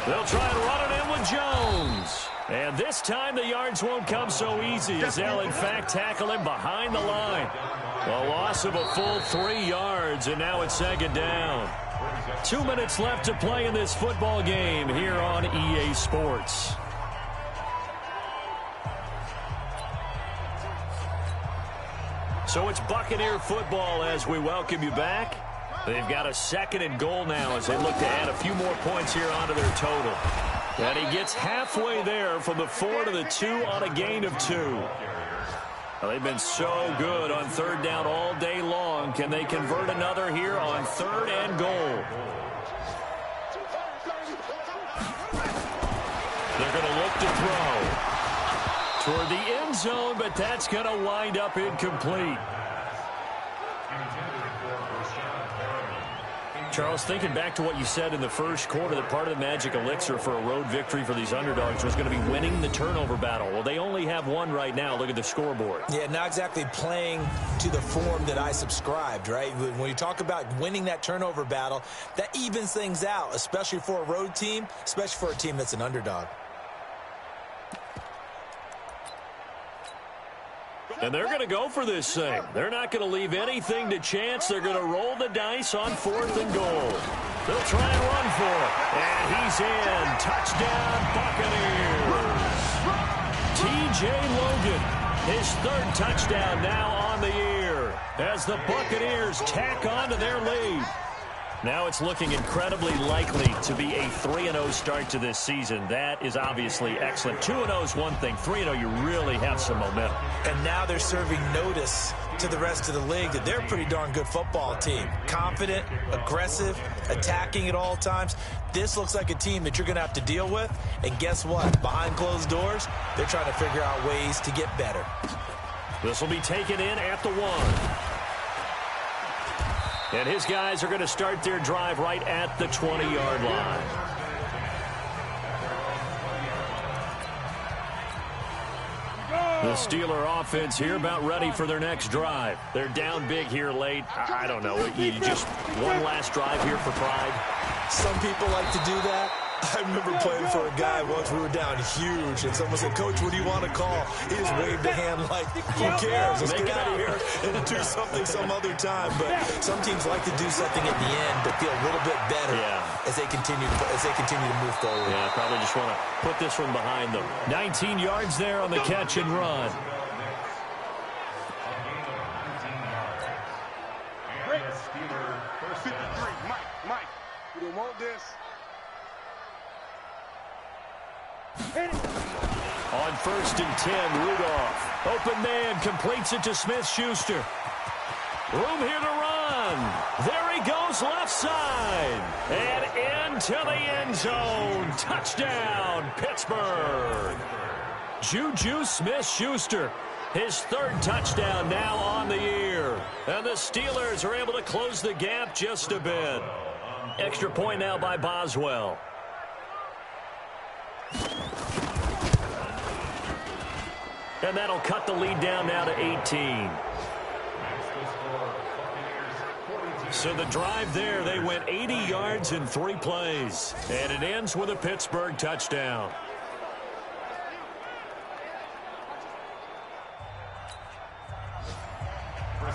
They'll try and run it in with Jones. And this time the yards won't come so easy as they'll in fact tackle him behind the line. A loss of a full 3 yards, and now it's 2nd down. 2 minutes left to play in this football game here on EA Sports. So it's Buccaneer football as we welcome you back. They've got a 2nd and goal now as they look to add a few more points here onto their total. And he gets halfway there from the 4 to the 2 on a gain of 2. Well, they've been so good on 3rd down all day long. Can they convert another here on 3rd and goal? They're going to look to throw toward the end zone, but that's going to wind up incomplete. Charles, thinking back to what you said in the first quarter, that part of the magic elixir for a road victory for these underdogs was going to be winning the turnover battle. Well, they only have one right now. Look at the scoreboard. Yeah, not exactly playing to the form that I subscribed, right? When you talk about winning that turnover battle, that evens things out, especially for a road team, especially for a team that's an underdog. And they're going to go for this thing. They're not going to leave anything to chance. They're going to roll the dice on 4th and goal. They'll try and run for it. And he's in. Touchdown, Buccaneers. T.J. Logan, his 3rd touchdown now on the year as the Buccaneers tack on to their lead. Now it's looking incredibly likely to be a 3-0 start to this season. That is obviously excellent. 2-0 is one thing. 3-0, you really have some momentum. And now they're serving notice to the rest of the league that they're a pretty darn good football team. Confident, aggressive, attacking at all times. This looks like a team that you're going to have to deal with. And guess what? Behind closed doors, they're trying to figure out ways to get better. This will be taken in at the 1. And his guys are going to start their drive right at the 20-yard line. The Steeler offense here about ready for their next drive. They're down big here late. I don't know. You just one last drive here for pride. Some people like to do that. I remember playing for a guy once. We were down huge, and someone said, "Coach, what do you want to call?" He just waved a hand like, "Who cares? Let's get out of here and do something some other time." But some teams like to do something at the end to feel a little bit better as they continue to move forward. Yeah, probably just want to put this one behind them. 19 yards there on the catch and run. First 53. Mike, you don't want this. On 1st and 10, Rudolph. Open man, completes it to Smith-Schuster. Room here to run. There he goes, left side. And into the end zone. Touchdown, Pittsburgh. Juju Smith-Schuster. His 3rd touchdown now on the year. And the Steelers are able to close the gap just a bit. Extra point now by Boswell. And that'll cut the lead down now to 18. So the drive there, they went 80 yards in 3 plays. And it ends with a Pittsburgh touchdown.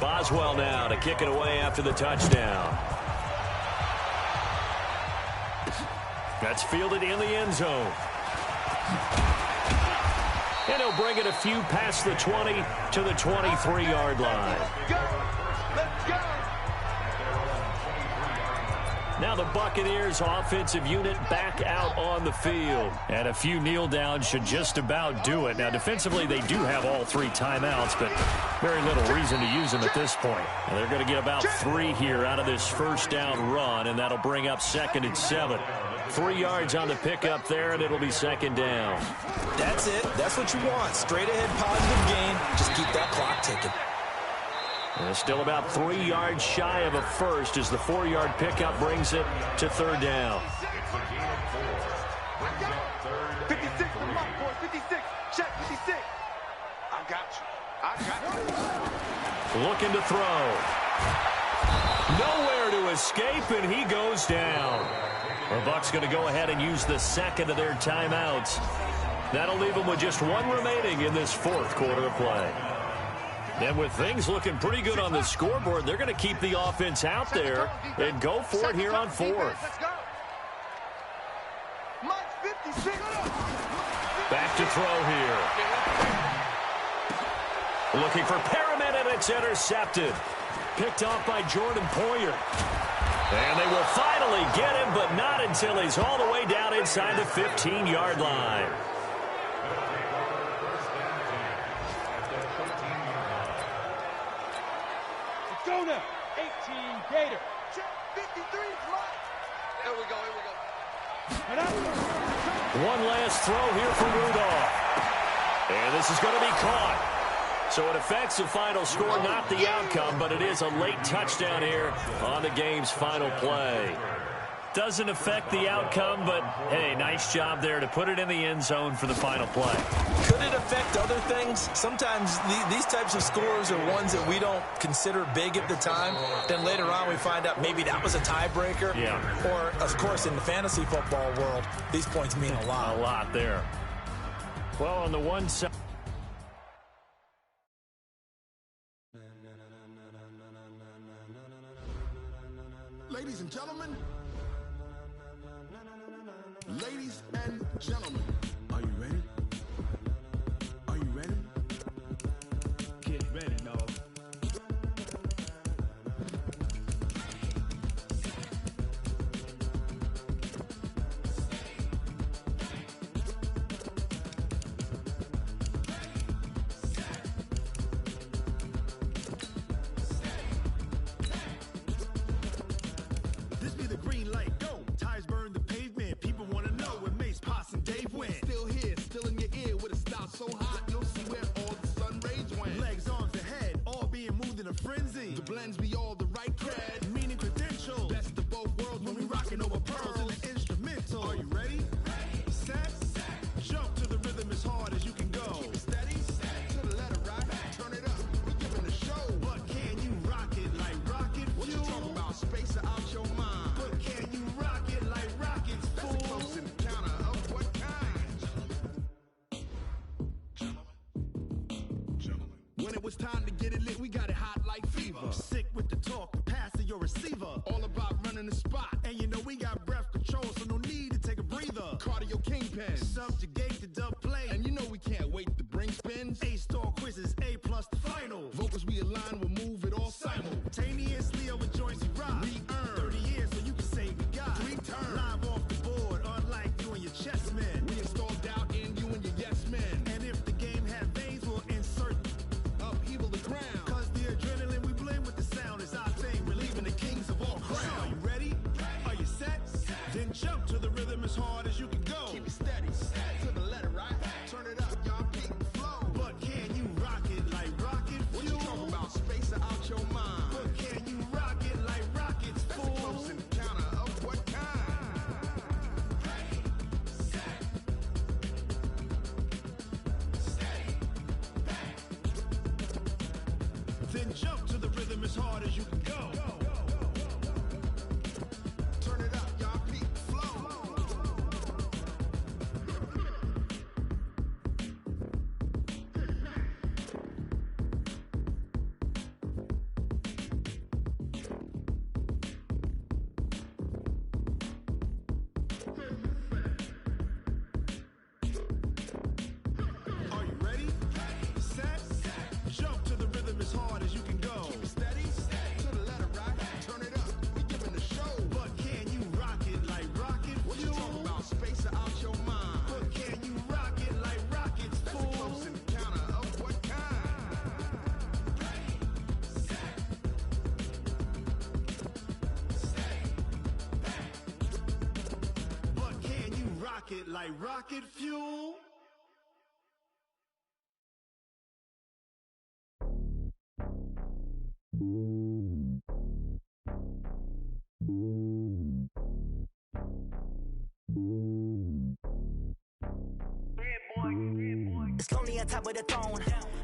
Boswell now to kick it away after the touchdown. That's fielded in the end zone. And he'll bring it a few past the 20 to the 23-yard line. Let's go! Now the Buccaneers offensive unit back out on the field. And a few kneel downs should just about do it. Now defensively they do have all 3 timeouts, but very little reason to use them at this point. And they're going to get about 3 here out of this first down run, and that'll bring up 2nd and 7. 3 yards on the pickup there, and it'll be 2nd down. That's it. That's what you want. Straight ahead positive gain. Just keep that clock ticking. And still about 3 yards shy of a first as the 4-yard pickup brings it to 3rd down. 56 for my boy. 56. Check 56. I got you. Looking to throw. Nowhere to escape, and he goes down. The Bucs going to go ahead and use the 2nd of their timeouts. That'll leave them with just 1 remaining in this 4th quarter of play. And with things looking pretty good on the scoreboard, they're going to keep the offense out there and go for it here on 4th. Back to throw here. Looking for Perriman, and it's intercepted. Picked off by Jordan Poyer. And they will finally get him, but not until he's all the way down inside the 15-yard line. Go now. 18 Gator. Check 53 is mine. Here we go. One last throw here for Rudolph. And this is going to be caught. So it affects the final score, not the outcome, but it is a late touchdown here on the game's final play. Doesn't affect the outcome, but, hey, nice job there to put it in the end zone for the final play. Could it affect other things? Sometimes these types of scores are ones that we don't consider big at the time. Then later on we find out maybe that was a tiebreaker. Yeah. Or, of course, in the fantasy football world, these points mean a lot. A lot there. Well, on the one side... Ladies and gentlemen, are you ready? Are you ready? Get ready, dog. This be the green light, go. Tires burn the pavement. People want to know where Mace, Poss, and Dave went. Still here, still in your ear with a style so hot, you'll see where all the sun rays went. Legs, arms, and head, all being moved in a frenzy. The blends be all the right cred, meaning credentials. Best of both worlds when we rockin' over pearls in the instrumental. Are you ready? Set, jump to the rhythm as hard as you can go. Keep it steady, to the letter right, turn it up. We giving a show, but can you rock it like rocket fuel? What you talking about? Space out your mind. But can you rock it like rockets, fool? That's a close encounter of what kind? Gentlemen. When it was time to get it lit, we got it hot like fever. Sick with the talk, pass to your receiver. All about running the spot. And you know we got breath control, so no need to take a breather. Cardio kingpin, subjugate the dub play. And you know we can't wait to bring spins. A-star quizzes, A+ the final. Vocals we align, we'll move it all simultaneously over joints we rock. Re-earn 30 years so you can say we got 3 turns. Live off the board, unlike you and your chess men. We installed doubt in you and your yes men. then jump to the rhythm as hard as you can go. Turn it up, y'all. Peak flow. Are you ready? Set. Jump to the rhythm as hard as you can go. Keep it steady. To the letter, right? Turn it up. We giving the show. But can you rock it like rocket? What you talking about? Space out your mind. But can you rock it like rockets? That's a close encounter of what kind? But can you rock it like rocket fuel? It's lonely on top of the throne.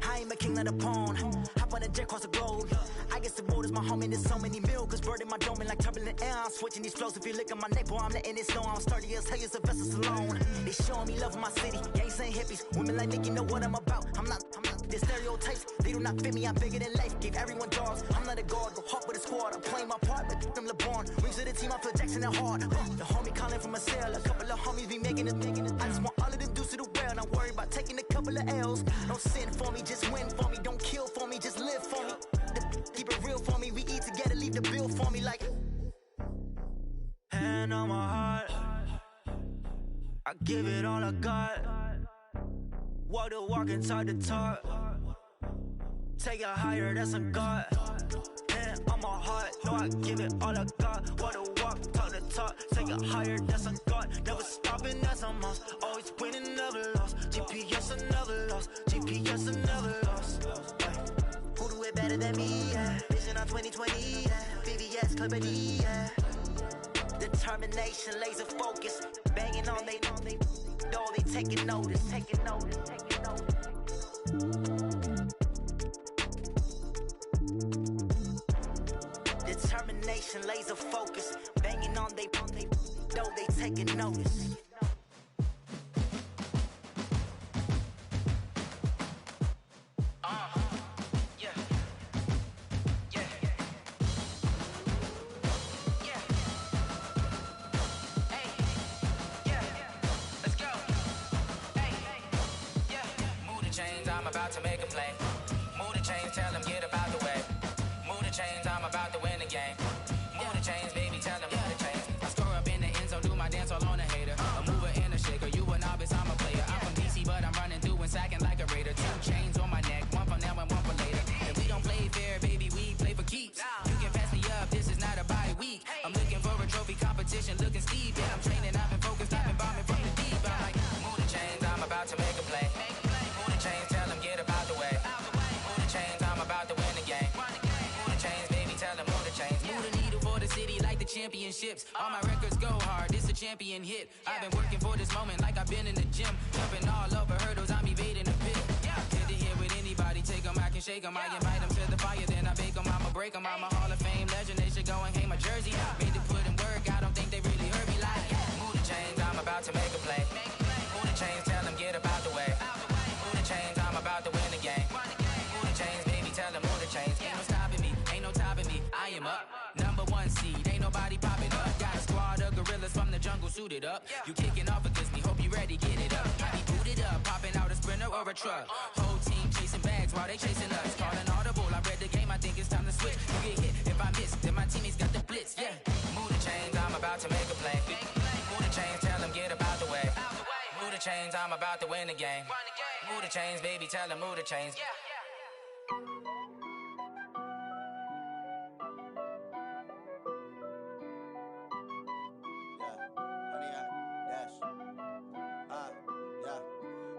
I ain't a king of the pawn. Hop on a jet across the globe. I guess the world is my home and there's so many milkers burning my dome and like turbulent air. I'm switching these flows. If you look at my neck, boy, I'm letting it snow. I'm sturdy as hell, it's a vessel alone. They showing me love in my city. Gangs ain't hippies. Women like Nicky know what I'm about. I'm not the stereotypes. They do not fit me. I'm bigger than life. Gave everyone dogs. I'm not a guard. Go hard with a squad. I'm playing my part, but them LeBron. Rings to the team. I feel Jackson and hard. The homie calling from a cell. A couple of homies be making it. I just want all of them dudes to the well. Not worry about taking a couple of L's. Don't sin for me, just win for me. Don't kill for me, just live for me. Keep it real for me. We eat together, leave the bill for me like. Hand on my heart, I give it all I got. Walk the walk and talk the talk. Take it higher, that's a God. Hand on my heart, no, I give it all I got. Walk the walk, talk the talk. Take it higher, that's a God. Never stopping, that's a must. Always winning, never lost. GPS, I never lost. GPS, I never lost. Who do it better than me? Yeah. Vision on 2020. Yeah. VVS, Clipper D. Yeah. Determination, laser focus. Banging on they know they taking notice. Taking notice. Taking notice. Determination, laser focus. Banging on they know they taking notice. I'm about to make a play. Move the chains, tell them get up out the way. Move the chains, I'm about to win the game. Move the chains, baby, tell them move the chains. I score up in the end zone, do my dance all on a hater. A mover and a shaker, you a novice, I'm a player. I'm from DC, but I'm running through and sacking like a raider. 2 chains on my neck, one for now and one for later. And we don't play fair, baby, we play for keeps. You can pass me up, this is not a bye week. I'm looking for a trophy competition, looking steep. Yeah, I'm training, I've been focused, I've been bombing from the deep. I'm like, move the chains, I'm about to make a play. Move the chains, tell them get up out the way. Move the chains, I'm about to win the game. Move the chains, baby, tell them move the chains. Move the needle for the city like the championships. All my records go hard, this a champion hit. I've been working for this moment like I've been in the gym. Jumping all over hurdles, I'm evading the pit. Good to hear with anybody, take them, I can shake them. I invite them to the fire, then I bake them, I'ma break them. I'm a Hall of Fame legend, they should go and hang my jersey. Made to put in work, I don't think they really heard me like. Move the chains, I'm about to make a play. Move the chains, tell them get up out the way. Move the chains, I'm about to win the game. Move the chains, baby, tell them move the chains. Ain't no stopping me, ain't no topping me, I am up. Number 1 seed, ain't nobody popping up. Got a squad of gorillas from the jungle suited up. You kicking off against me, hope you ready, get it up. I be booted up, popping out a sprinter or a truck. Whole team chasing bags while they chasing us. Calling audible, I read the game, I think it's time to switch. You get hit, if I miss, then my teammates got the blitz, yeah. Move the chains, I'm about to make a play. Move the chains, tell them get up out the way. Move the chains, I'm about to win the game. Move the chains, baby, tell them move the chains.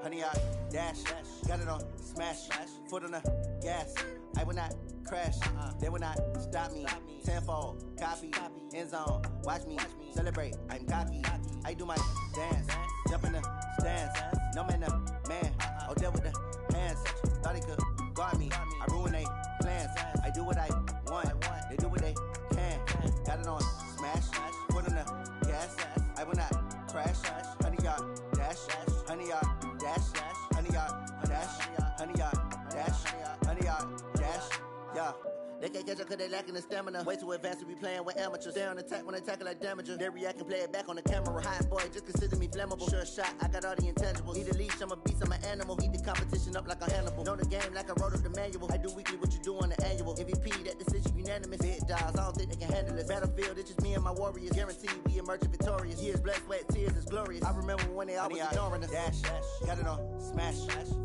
Honey, I dash, got it on smash, foot on the gas. I will not crash, they will not stop me. Tenfold, copy, end zone, watch me celebrate. I'm cocky, I do my dance, jump in the stands. No man, the man, oh, there with the hands. Thought he could guard me, I ruin they plans. dash, 100 yard, dash, 100 yard, dash, 100 yard, dash, yeah. They can't catch up cause they lacking the stamina. Way too advanced to be playing with amateurs. Stay on attack when they tackle like damager. They react and play it back on the camera. Hot boy, just consider me flammable. Sure shot, I got all the intangibles. Need a leash, I'm a beast, I'm an animal. Heat the competition up like a Hannibal. Know the game like I wrote up the manual. I do weekly what you do on the annual. MVP, that decision unanimous. Big dials, I don't think they can handle this. Battlefield, it's just me and my warriors. Guaranteed we emerge victorious. Years, blood, sweat, tears, is glorious. I remember when they always ignoring us. Dash, got it on, smash,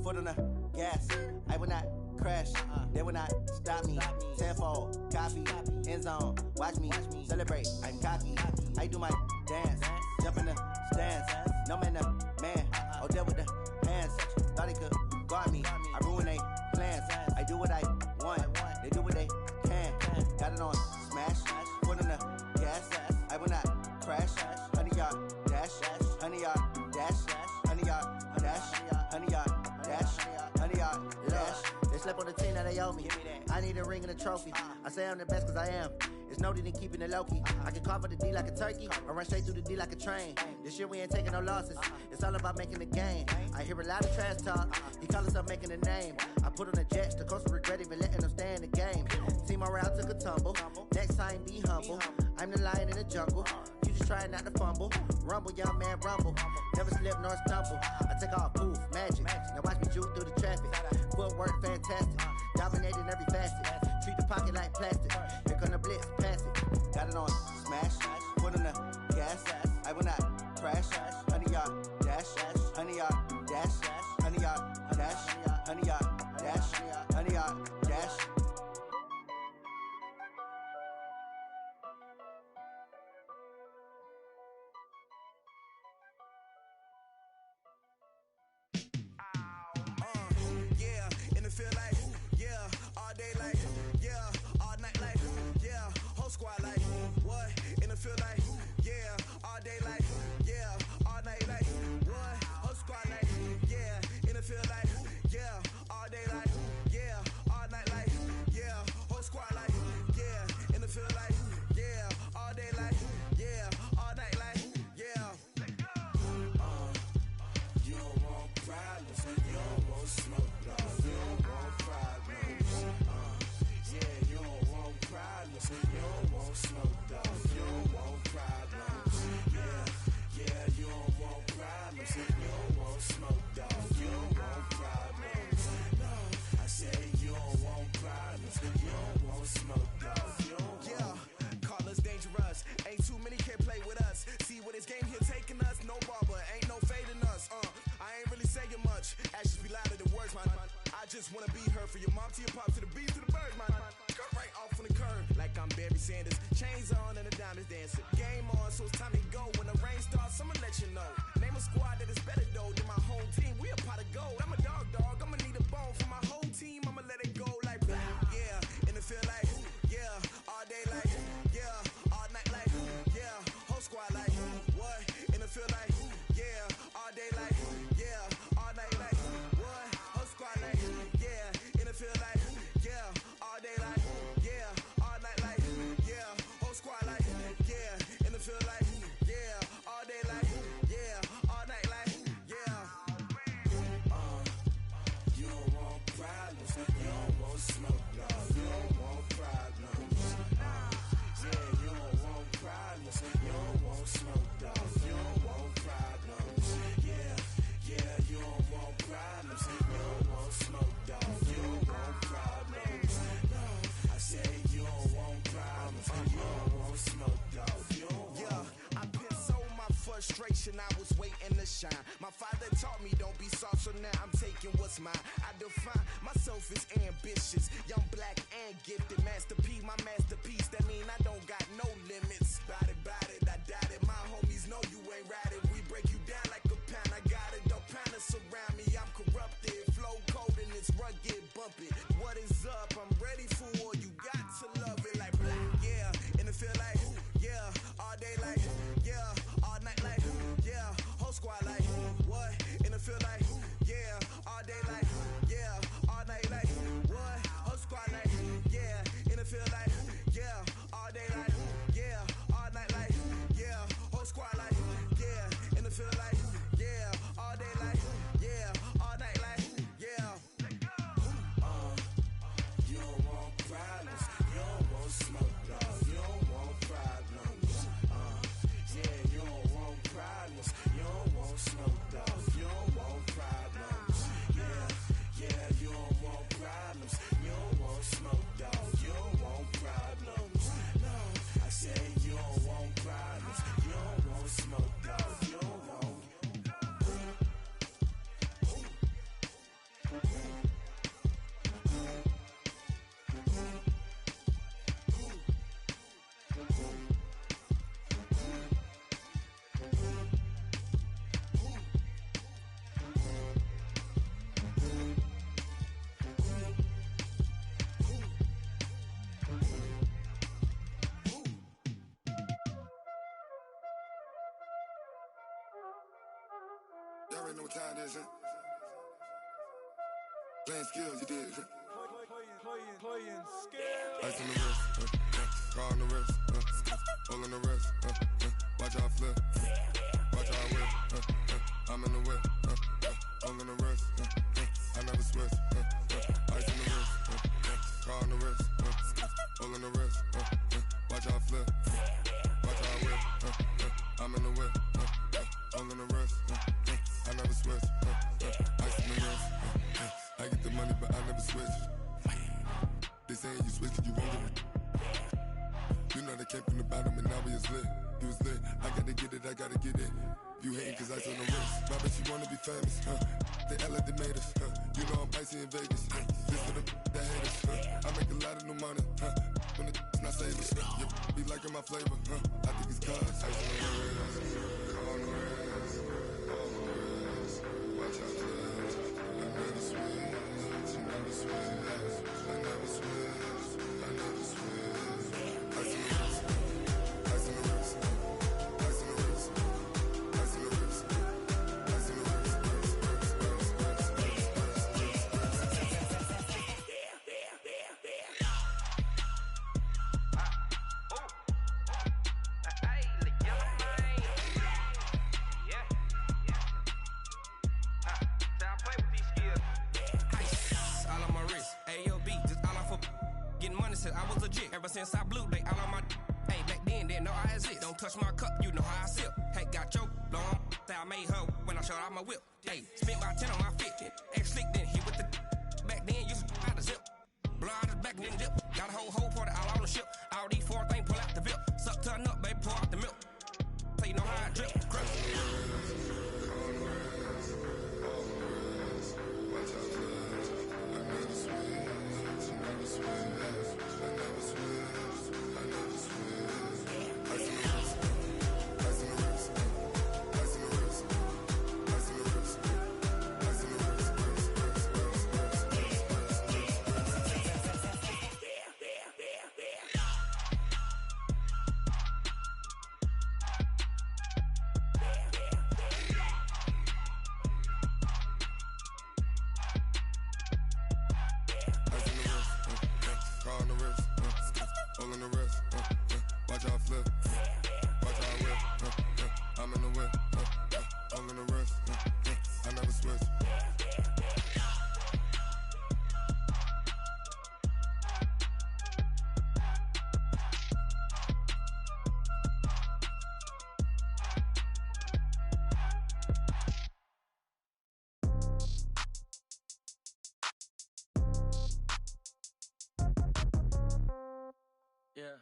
foot on the gas. I will not crash, they will not stop me. Tenfold, copy, end zone, watch me celebrate. I'm cocky, I do my dance, jump in the stands. No man, man, oh there with the hands. Thought he could guard me, I ruin they plans. I do what I want, they do what they can. Got it on smash, foot on the gas. I will not crash, 100 yard dash, 100 yard dash, 100 yard dash, 100 yard dash, 100 yard dash. They slept on the team that they owe me. I need a ring and a trophy. I say I'm the best cause I am. It's no need in keeping it low-key. I can carve up the D like a turkey or run straight through the D like a train. This year we ain't taking no losses. It's all about making the game. I hear a lot of trash talk. He call himself making a name. I put on the Jets. The coach will regret even letting them stay in the game. Team morale took a tumble. Next time be humble. I'm the lion in the jungle. You just trying not to fumble. Rumble, young man, rumble. Never slip nor stumble. I take off, poof, magic. Now watch me juke through the traffic. Footwork fantastic. Dominating every facet. Treat the pocket like plastic. Here come the blitz, pass it. Got it on smash. Foot on the gas. I will not crash. 100 yard dash. 100 yard dash. 100 yard dash. 100 yard dash. 100 yard dash. Feel like, yeah, all day like, yeah, all night like, yeah, whole squad like, what? In the feel like, yeah, all day like, yeah, all night like, what? Whole squad like, yeah, in the feel like, yeah, all day like, yeah, all night like, yeah, whole squad like, yeah, in the feel like, yeah, all day like, yeah, all night like, yeah. You don't want problems, you don't want smoke, dog. You don't want problems. Yeah, you don't want problems. You don't want smoke, dog. You don't want problems. Yeah, you don't want problems. You don't want smoke, dog. You don't want problems. No, I say you don't want problems. You don't want smoke, dog. You don't want. Call us dangerous. Ain't too many can play with us. See what this game here taking us. No barber, ain't no fading us. I ain't really saying much. Actions be louder than words, man. I just wanna be her for your mom to your pop to the beat to the bird, man. Cut right off on the curb like I'm Barry Sanders. Chains on and the diamonds dancing. Game on, so it's time to go. When the rain starts, I'ma let you know. Name a squad that is better though than my home team. We a pot of gold. I'm a dog. I'ma need a bone for my whole team. I'ma let it go like blah. Yeah, and it feel like yeah, all day like yeah, all night like yeah, whole squad like what? And it feel like yeah, all day like yeah, all night like what? Whole squad like yeah, and it feel like yeah, all day like yeah, all night like yeah, whole squad like yeah, and it feel like yeah, all day like yeah, all night like yeah. You don't want problems, you don't want smoke, no. You don't want problems. Yeah, you don't want problems, you don't want smoke, dog. You don't want problems. Yeah, you don't want problems, you don't want smoke, dog. You don't want problems. No, I say you don't want problems, you don't want smoke, dog. You don't want. I put so my frustration, I was waiting to shine. My father taught me don't be soft, so now I'm taking what's mine. I define myself as ambitious, young, black, and gifted. Master P, my masterpiece. That mean I don't got no limits. Bout it, I doubt it. My homies know you ain't ratted. We break you down like a pound. I got it, don't pound us around me. I'm corrupted, flow cold and it's rugged, bump it. What is up? I'm ready for war. You got to love it like black. Yeah, and it feel like yeah, all day like yeah, all night like yeah, whole squad like what? And it feel like yeah, all day like yeah, all night like what? Whole squad like yeah, and it feel like yeah, all day like yeah, all night like yeah, whole squad like yeah, and it feel like yeah, all day like yeah, already know what time it is, huh? Playing skills, you did. Playing skills. Ice on the wrist, car on the wrist, hole on the wrist, watch how I flip, watch how I whip, I'm in the whip, hole on the wrist, I never switch, ice on the wrist, car on the wrist, hole on the wrist, watch how I flip, watch how I whip, I'm in the whip, hole on the wrist, I never switch, ice on the wrist, I get the money but I never switch. They saying you switch cause you won't get it. You know they came from the bottom and now we is lit. You was lit, I gotta get it, I gotta get it. You hating cause ice on the wrist. My bitch, you wanna be famous, They act like they made us, You know I'm icy in Vegas, This for the that hate us, I make a lot of new money, When the not save us, You be liking my flavor, I think it's cause ice on the wrist, on the wrist, on the wrist. Watch out, cuz I never switch, never switch. I never switch, I never switch. Ice on the wrist, ice on the wrist, ice on the wrist, ice on the wrist, ice on the wrist, Said I was legit ever since I blew. They all on my hey back then didn't know I exist. Don't touch my cup, you know how I sip. Hey, got your long. Say I made her when I showed out my whip. Hey, spent my 10 on my fit. Ex slick then he with the back then used to out the zip. Blow out his back and then dip. Got a whole party all on the ship. All these 4 things pull out the VIP. Suck turn up, baby, pour out the milk. So you know how I drip. Grip. Yeah.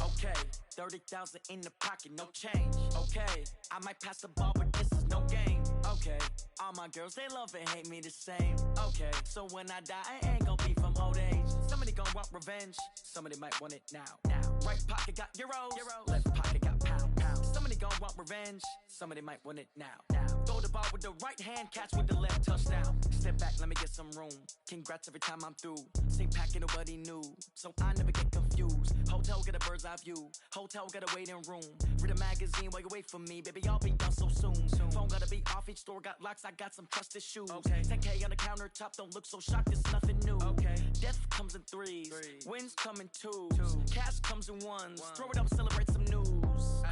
Okay. 30,000 in the pocket, no change. Okay. I might pass the ball, but this is no game. Okay. All my girls, they love and hate me the same. Okay. So when I die, I ain't gonna be from old age. Somebody gonna want revenge. Somebody might want it now. Right pocket got euros. Left pocket got pound. Somebody gonna want revenge. Somebody might want it now. Throw the ball with the right hand, catch with the left, touchdown. Step back, let me get some room. Congrats every time I'm through. Same packet, nobody knew, so I never get confused. Hotel get a bird's eye view. Hotel get a waiting room. Read a magazine while you wait for me, baby. I'll be done so soon. Phone gotta be off, each store got locks. I got some trusted shoes. 10K on the countertop, don't look so shocked. It's nothing new. Death comes in threes. Wins come in twos. Cash comes in ones. Throw it up, celebrate some news.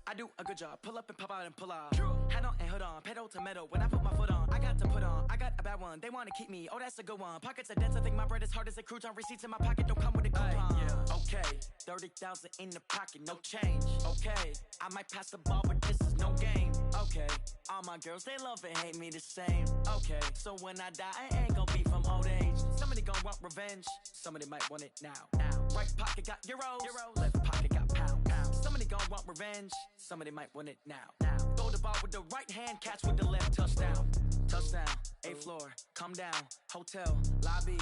I do a good job. Pull up and pop out and pull off. Head on and hood on. Pedal to metal. When I put my foot on, I got to put on. I got a bad one. They want to keep me. Oh, that's a good one. Pockets are dense. I think my bread is hard as a crouton. Receipts in my pocket don't come with a coupon. Okay. 30,000 in the pocket. No change. Okay. I might pass the ball, but this is no game. Okay. All my girls, they love and hate me the same. Okay. So when I die, I ain't gonna be from old age. Somebody gonna want revenge. Somebody might want it now. Right pocket got euros. Left pocket got pound. Somebody gonna want revenge. Somebody might want it now. Throw the ball with the right hand, catch with the left, touchdown. Touchdown, 8th floor, come down, hotel, lobby.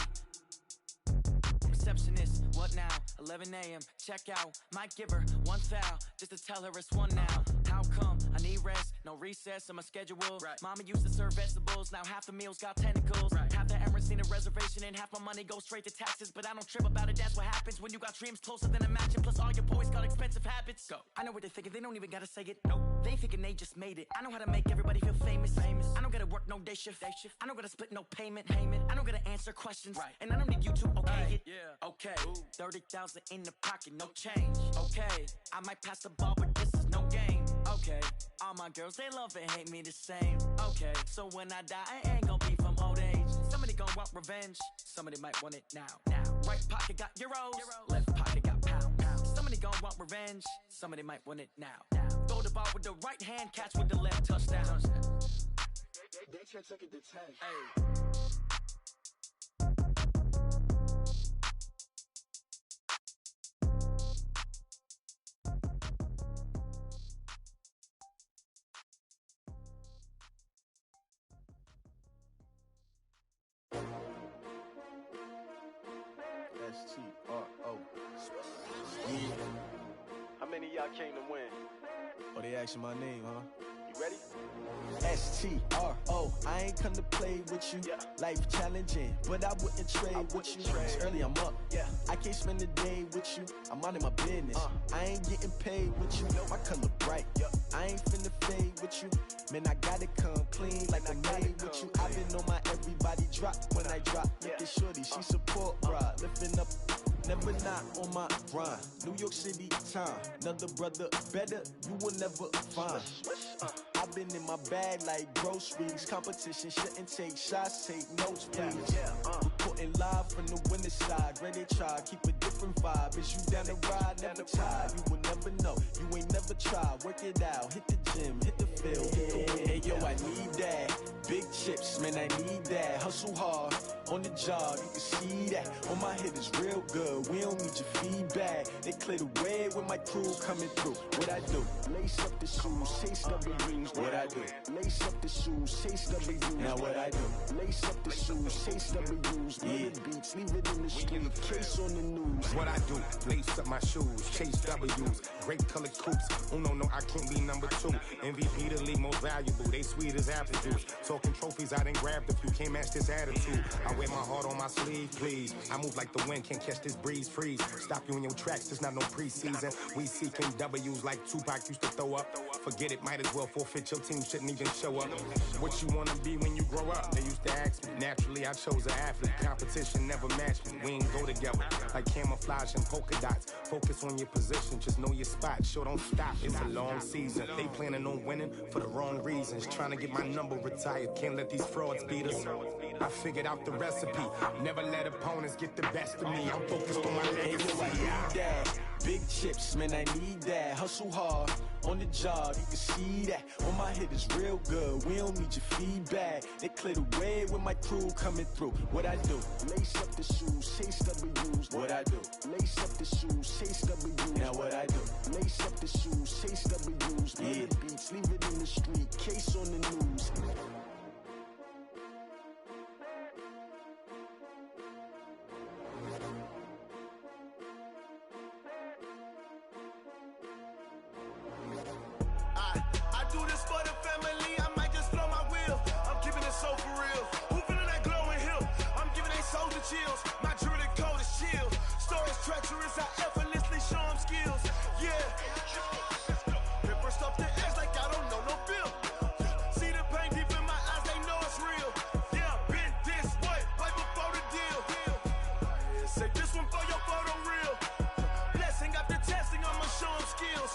Receptionist, what now? 11 a.m., check out. Might give her one foul, just to tell her it's one now. How come? I need rest, no recess in my schedule. Mama used to serve vegetables, now half the meals got tentacles. Half the Emirates need a reservation and half my money goes straight to taxes. But I don't trip about it, that's what happens when you got dreams closer than a mansion. Plus all your boys got expensive habits. Go. I know what they're thinking, they don't even gotta say it. Nope. They ain't thinking they just made it. I know how to make everybody feel famous. I don't gotta work no day shift. I don't gotta split no payment. I don't gotta answer questions. And I don't need you to okay it. Yeah. Okay. 30,000 in the pocket, no change. Okay. I might pass the ball, but this is no game. Okay. All my girls, they love and hate me the same. Okay. So when I die, I ain't gonna be from old age. Somebody gon' want revenge. Somebody might want it now. Right pocket got euros. Left pocket got pounds. Somebody gon' want revenge. Somebody might want it now. Throw the ball with the right hand, catch with the left, touchdown. They can't take it to 10. Hey. S-T-R-O. Yeah. How many of y'all came to win? Oh, they asking my name, huh? You ready? S-T-R-O. I ain't come to play with you. Yeah. Life challenging, but I wouldn't trade with you. It's early, I'm up. Yeah. I can't spend the day with you. I'm minding my business. I ain't getting paid with you. My color bright. I ain't finna fade with you. Man, I gotta come clean like I'm made with you. I've been on my everybody drop when I drop. Look at shorty, she support, bruh. Lifting up, never not on my grind. New York City time. Another brother better, you will never find. I've been in my bag like groceries. Competition shouldn't take shots, take notes, please. Reporting live from the winning side. Ready to try, keep a different vibe. Is you down the ride, never tired. You will never know, you ain't never tried. Work it out, hit the gym, hit the field, hit the wind. Hey yo, I need that. Big chips, man, I need that. Hustle hard, on the job, you can see that. On my hit is real good, we don't need your feedback. They clear the way with my crew coming through. What I do? Lace up the shoes, chase W's. What I do? Lace up the shoes, chase W's. Now what I do? Lace up the shoes, chase W's. Yeah. Beats, leave it in the street, case on the news. What I do? Lace up my shoes, chase W's. Great colored coops. Oh no, I can't be number 2. MVP the league most valuable. They sweet as apple juice. Talking trophies, I done grabbed a few. Can't match this attitude. I wear my heart on my sleeve, please. I move like the wind, can't catch this breeze, freeze. Stop you in your tracks, there's not no preseason. We seeking W's like Tupac used to throw up. Forget it, might as well forfeit. Your team shouldn't even show up. What you wanna be when you grow up? They used to ask me. Naturally, I chose an athlete. Competition never matched me. We ain't go together like camouflage and polka dots. Focus on your position, just know your spot. Sure, don't stop. It's a long season. They planning on winning for the wrong reasons. Trying to get my number retired. Can't let these frauds beat us. I figured out the recipe. Never let opponents get the best of me. I'm focused on my legacy. I need that. Big chips, man, I need that. Hustle hard, on the job, you can see that. On my hit is real good, we don't need your feedback. They clear the way with my crew coming through. What I do? Lace up the shoes, chase W's. What I do? Lace up the shoes, chase W's. Now what I do? Lace up the shoes, chase W's. Yeah. Beats, leave it in the street, case on the news. I do this for the family, I might just blow my wheel. I'm keeping it so for real. Who feeling that glowing hill? I'm giving they soldier chills. My jewelry code is chill. Stories treacherous, I effortlessly show them skills. Yeah. Pepper stuff the edge like I don't know no bill. See the pain deep in my eyes, they know it's real. Yeah, been this way, right before the deal. Say this one for your photo reel. Blessing after testing, I'ma show them skills.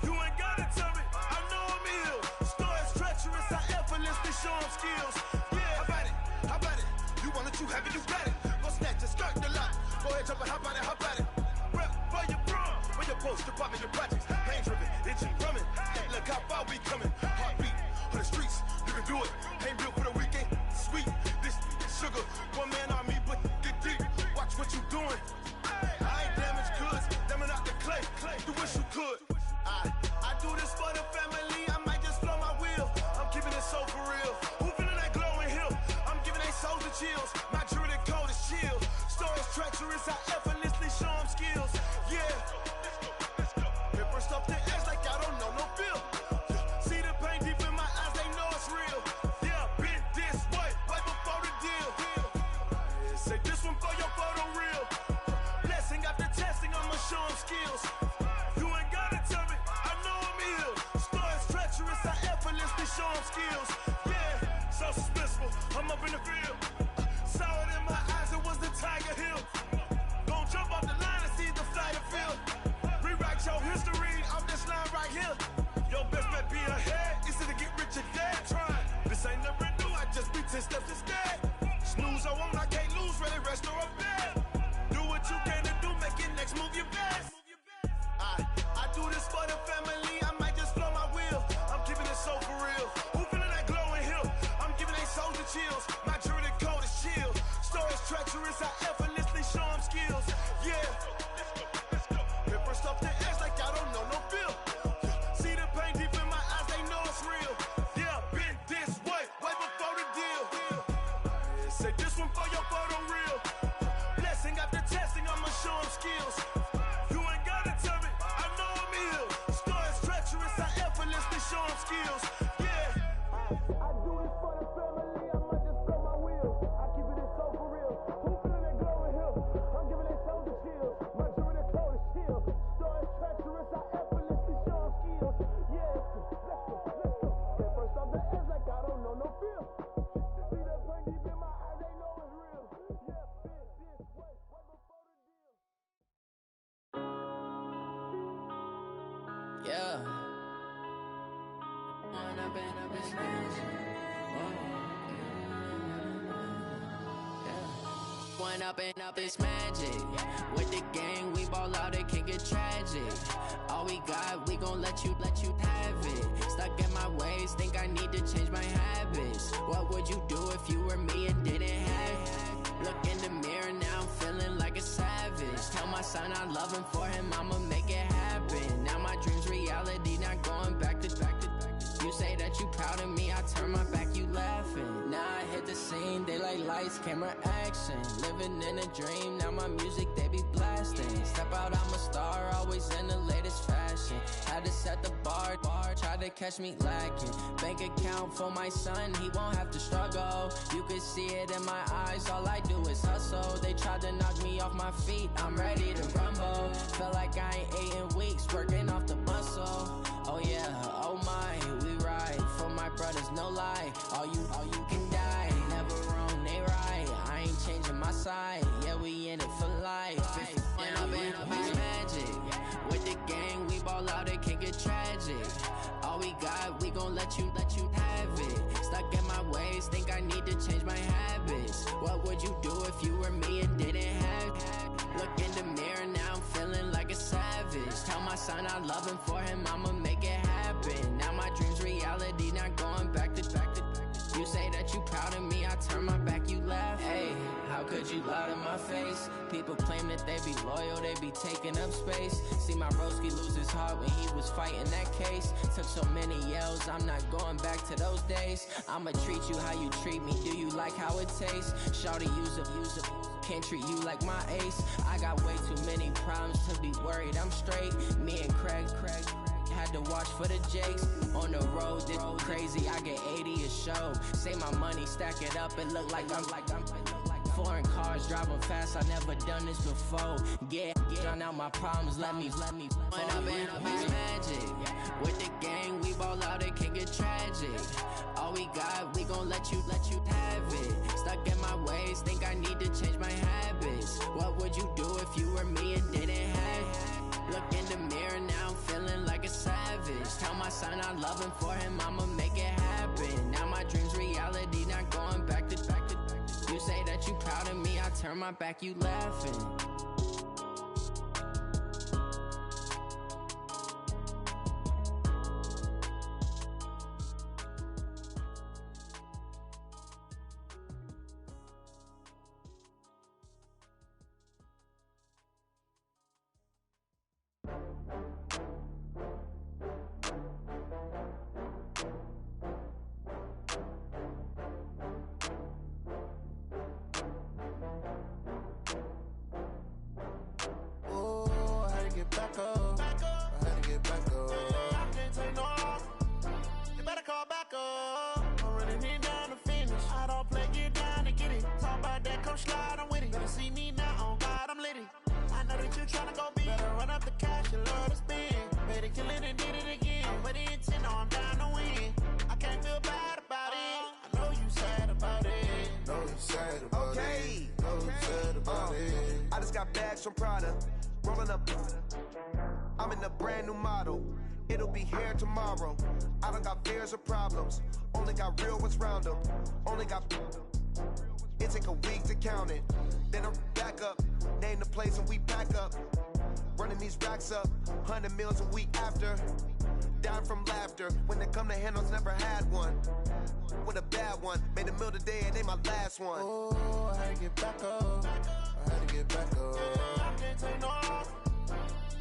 You ain't gotta tell me, I know I'm ill. Stories treacherous, I effortlessly show them skills. Yeah, how about it? How about it? You want it, you have it, you got it. Go snatch it, skirt the lot. Go ahead, jump it, how about it, how about it? Rep for your bro, for your post, your pop, your projects. Pain driven, itching, drumming. Look how far we coming. Heartbeat for the streets, you can do it. Ain't built for the weekend, sweet. This sugar, one man army, but get deep. Watch what you doing. I ain't damaged goods, damn out the clay. You wish you could. I do this for the family, I might just blow my wheel. I'm keeping it so for real. Who feeling that glowing hill? I'm giving they souls the chills. My jewelry code is chill. Stories treacherous, I effortlessly show them skills. Yeah. Pepper stuff the edge like I don't know no bill. See the show them skills. Yeah. I do this for the family, I might just throw my wheels. I keep it so for real. Who feeling that glowing hill? I'm giving their souls the chills. My jewelry the coldest chill. Stories treacherous, I effortlessly show them skills. Yeah, let's go. Get first off the edge like I don't know no feel. See the pain deep in my eyes, they know it's real. Yeah, this way, right before the deal. Yeah. One up and up is magic. With the gang, we ball out, it can get tragic. All we got, we gon' let you have it. Stuck in my ways, think I need to change my habits. What would you do if you were me and didn't have it? Look in the mirror, now I'm feeling like a savage. Tell my son I love him, for him I'ma make it happen. Now my dream's reality, not going back to. You say that you proud of me, I turn my back, you laughing. Now I hit the scene, they like lights, camera, action. Living in a dream, now my music, they be blasting. Step out, I'm a star, always in the latest fashion. Had to set the bar, try to catch me lacking. Bank account for my son, he won't have to struggle. You can see it in my eyes, all I do is hustle. They tried to knock me off my feet, I'm ready to rumble. Felt like I ain't ate in weeks, working off the muscle. Oh yeah, oh my, we ride for my brothers, no lie. All you can die, never wrong, they right. I ain't changing my side, yeah, we in it for life. And I've been magic. With the gang, we ball out, it can get tragic. All we got, we gon' let you have it. Stuck in my ways, think I need to change my habits. What would you do if you were me and didn't have it? Look in the mirror, now I'm feeling like a savage. Tell my son I love him, for him I'ma make it happen. Now my dream's reality, not going back to. You say that you proud of me, I turn my back, you laugh. Hey, how could you lie to my face? People claim that they be loyal, they be taking up space. See my broski lose his heart when he was fighting that case. Took so many yells, I'm not going back to those days. I'ma treat you how you treat me, do you like how it tastes? Shawty, use a can't treat you like my ace. I got way too many problems to be worried, I'm straight. Me and Craig had to watch for the Jakes. On the road, this crazy, I get 80 a show. Say my money, stack it up, it look like I'm foreign cars, driving fast, I never done this before. Yeah, drown out my problems, let me When I've been magic. With the gang, we ball out, it can get tragic. All we got, we gon' let you have it. Stuck in my ways, think I need to change my habits. What would you do if you were me and didn't have it? Look in the mirror, now I'm feeling like a savage. Tell my son I love him, for him I'ma make it happen. Now my dream's reality, not going back to. You say that you proud of me, I turn my back, you laughing. From Prada, rolling up. I'm in a brand new model. It'll be here tomorrow. I don't got fears or problems. Only got real ones round them. Only got. It take a week to count it. Then I'm back up. Name the place and we pack up. Running these racks up. 100 meals a week after. Dying from laughter. When it come to handles, never had one. With a bad one. Made a meal today and they my last one. Oh, I had to get back up. I had to get back up. I can't take no loss.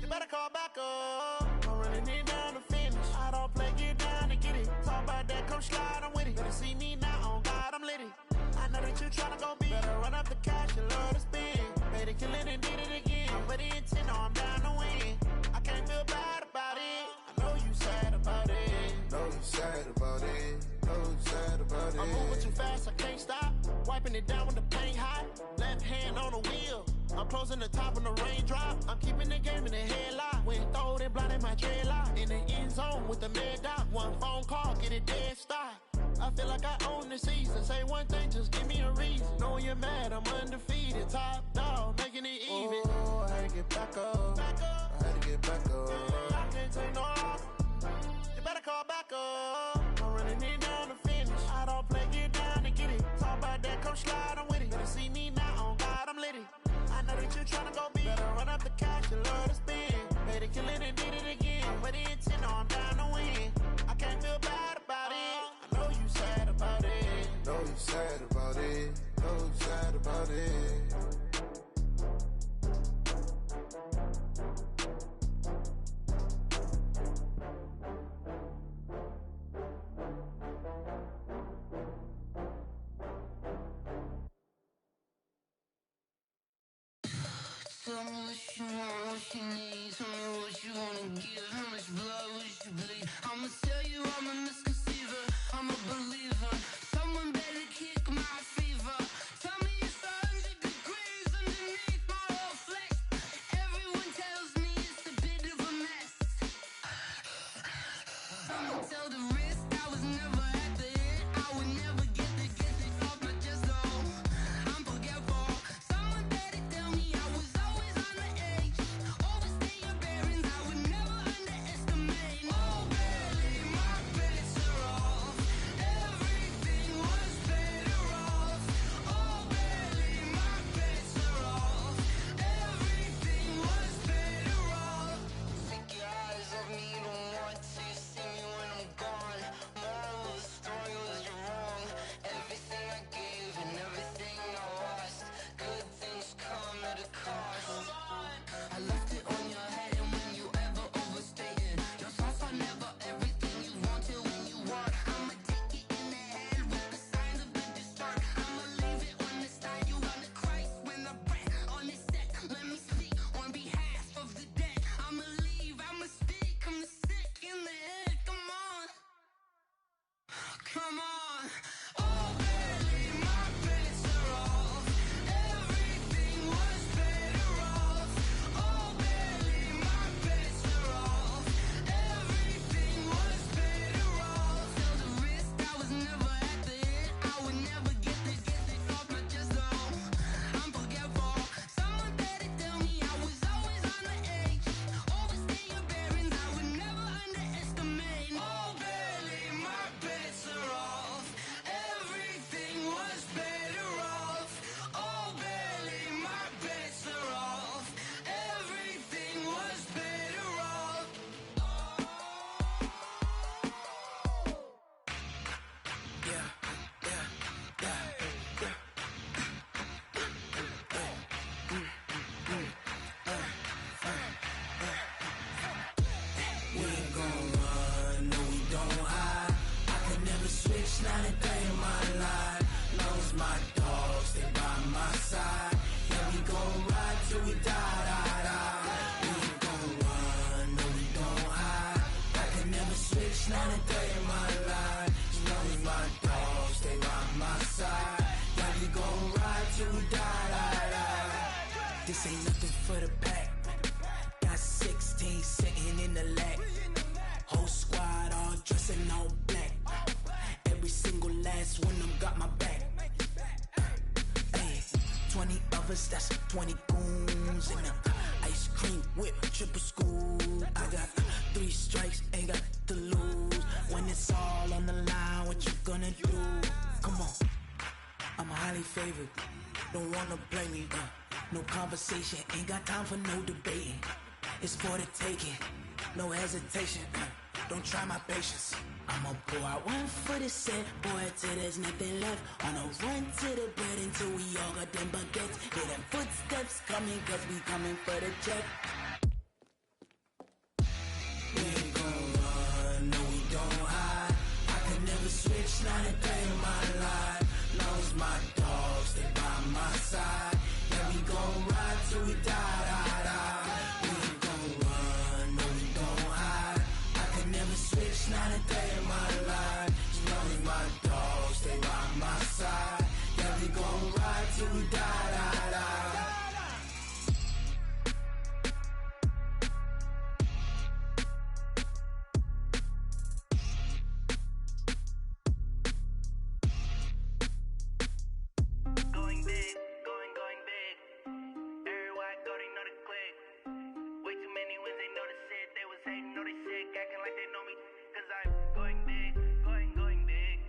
You better call back up. I'm running it down to finish. I don't play, get down to get it. Talk about that, come slide, I'm with it. Better see me now, on God, I'm litty. I know that you tryna go big. Better run up the cash, you love to spend. Better kill it and did it again. I'm with the intent, no, I'm down to win. I can't feel bad about it. I know you sad about it. Know you about it. I'm moving too fast, I can't stop. Wiping it down when the paint hot. Left hand on the wheel. I'm closing the top on the raindrop. I'm keeping the game in the headlock. When throwed and blinded my dreadlock. In the end zone with the mad dot. One phone call, get it dead stop. I feel like I own the season. Say one thing, just give me a reason. Knowing you're mad, I'm undefeated. Top dog, making it even. Oh, I had to get back up. I had to get back up. I can't take no loss. You better call back up. I'm running it down to finish. I don't play, get down and get it. Talk about that, come slide, I'm with it. Better see me now, on God, I'm lit it. I know that you're tryna go big. Better run up the cash, you love to spend. Made it, kill it, and did it again. But the intent, no, I'm down to win. I can't feel bad about it. I know you sad about it. Know you sad about it. Know you sad about it. Tell me what you want, what you need. Tell me what you wanna give. How much blood would you bleed? I'ma tell you I'm a misconceiver. I'm a believer. Someone better kick my fever. Tell me it's 100 degrees underneath my whole flesh. Everyone tells me it's a bit of a mess. I'ma tell the risk I was never at the end. I would never get it off my chest though. I'm forgetful. Someone better tell me I was always on the edge. Overstay your bearings, I would never underestimate. Oh baby, my bets are off. Everything was better off. Oh baby, my bets are off. Everything was better off. Take your eyes off me, you don't want to see me when I'm gone. Moral of the story was you're wrong. Everything I gave and everything I lost. Good things come at a cost. I left it on your head, and when you ever overstay it, your thoughts are never everything you wanted when you want. I'ma take it in the head with the signs of the distort. I'ma leave it on the side. You on the Christ when I breath on this set. Let me speak on behalf of the dead. I'ma leave, I'ma speak. I'm the sick in the head. Come on, come on. Oh baby, my bets are off. Everything was better off. Oh baby, my bets are off. Everything was better off. Tell the risk I was never at the end. I would never get it off my chest though. I'm forgetful. Someone better tell me I was always on the edge. Overstay your bearings, I would never underestimate. Oh baby, my bets are off. Everything was better off. Oh baby, my bets are off. Everything was better off. We ain't gon' run, no we don't hide. I could never switch, not a day in my life. Long as my dogs stay by my side. Yeah, we gon' ride till we die, die, die. We ain't gon' run, no we don't hide. I could never switch, not a day in my life. As long as my dogs stay by my side. Yeah, we gon' ride till we die, die, die. This ain't nothing for the pack. Got 16 sitting in the lap. Whole squad all dressed in all black. Every single last one of them got my back. Hey, 20 of us, that's 20 goons in the ice cream whip, triple scoop. I got 3 strikes, ain't got to lose. When it's all on the line, what you gonna do? Come on, I'm highly favored. Don't wanna play me, no conversation, ain't got time for no debating. It's for the taking, no hesitation. Don't try my patience. I'ma pour out one for the set, boy, till there's nothing left. On a run to the bread until we all got them baguettes. Hear them footsteps coming, cause we coming for the check. We ain't gon' run, no we don't hide. I could never switch, not a day in my life. Long as my dogs stay by my side. Yeah, we gon' ride till we die, die, die. We ain't gon' run, no we don't hide. I could never switch, not a day in my life. As long as my dogs stay cause I'm going big, going big.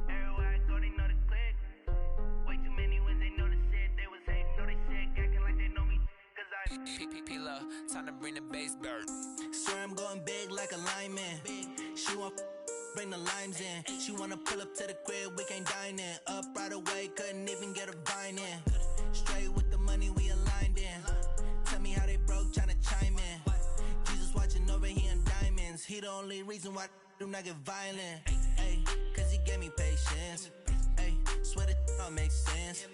Everywhere I go, they know the click. Way too many wins, they know the shit. They was hating, know they sick, acting like they know me, cause I'm P-P-P-Love, time to bring the bass bird. Swear I'm going big like a lineman. She want bring the limes in. She wanna pull up to the crib, we can't dine in. Up right away, couldn't even get a vine in. Straight with the money we aligned in. Tell me how they broke, tryna chime in. Jesus watching over, he in diamonds. He the only reason why do not get violent. Ay, cause he gave me patience. Ay, swear that all makes sense.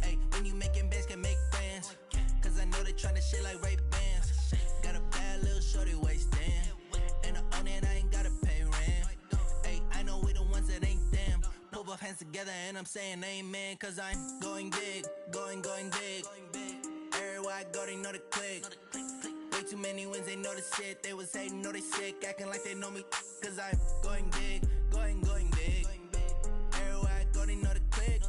Ay, when you making bands, can make friends. Cause I know they tryna shit like Ray Bans. Got a bad little shorty wasting. And I own it, I ain't gotta pay rent. Ay, I know we the ones that ain't them. Put both hands together and I'm saying amen. Cause I'm going big, going big. Everywhere I go, they know the click. Way too many wins, they know the shit. They was hating, know they sick, acting like they know me. Cause I'm going big, going big. Everywhere I go, they know the click.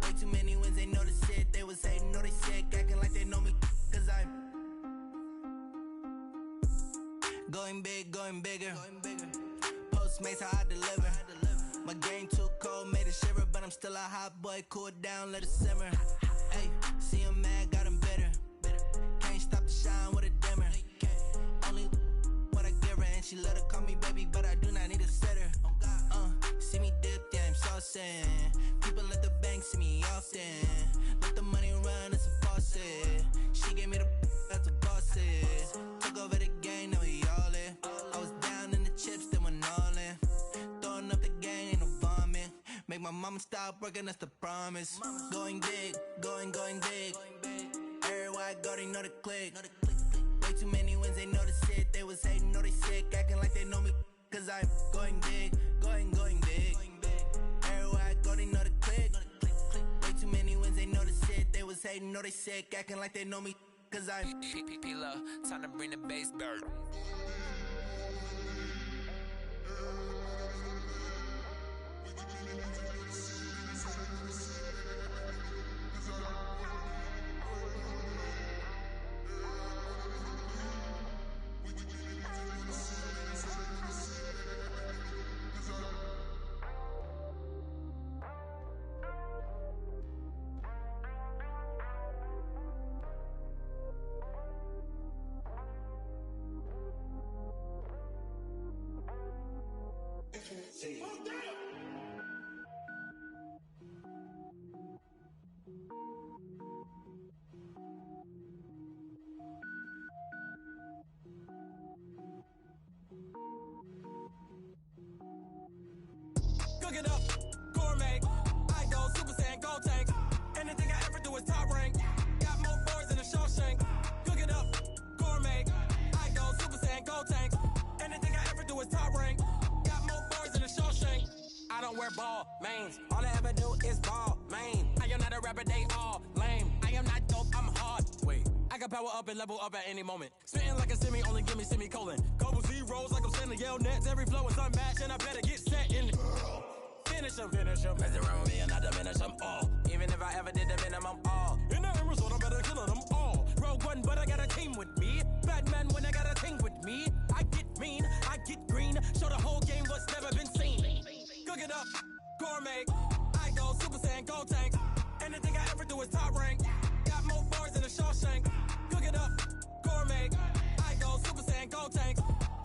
Way too many wins, they know the shit. They was hating, know they sick, acting like they know me. Cause I'm going big, going bigger. Postmates how I deliver. My game too cold, made it shiver, but I'm still a hot boy. Cool it down, let it simmer. Hey, see him mad, got him bitter. Can't stop the shine with a dimmer. Only what I give her, and she let her call me baby, but I do not need a sitter. See me dip, yeah, I'm saucing. People at the bank see me often. Let the money run, it's a faucet. She gave me the that's a boss it. Took over the game, now we all in. I was down in the chips, then went all in. Throwing up the game, ain't no vomit. Make my mama stop working, that's the promise. Going big, going big. Everywhere I go, they know the click. Way too many wins, they know the shit. They was hating, know they sick, acting like they know me. Cause I'm going big, going big. Everywhere I go, they know the click. Way too many wins, they know the shit. They was hating, know they sick, acting like they know me. Cause I'm P-P-P-Love, time to bring the bass bird. Cook it up, gourmet. I go Super Saiyan, gold tank. Anything I ever do is top rank. Got more boys than a Shawshank. Cook it up, gourmet. I go Super Saiyan, gold tank. Anything I ever do is top rank. Got more boys than a Shawshank. I don't wear ball mains. All I ever do is ball main. I am not a rapper, they all lame. I am not dope, I'm hard. Wait, I can power up and level up at any moment. Spitting like a semi, only give me semicolon. Couple zeros like I'm sending yell nets. Every flow is unmatched and I better get set in. Finish them. Mess around with me and I diminish them all. Even if I ever did the minimum all. In the end result, I better kill them all. Rogue One, but I got a team with me. Batman when I got a team with me. I get mean, I get green. Show the whole game what's never been seen. Cook it up, gourmet. I go Super Saiyan, gold tank. Anything I ever do is top rank. Got more bars than a Shawshank. Cook it up, gourmet. I go Super Saiyan, gold tank.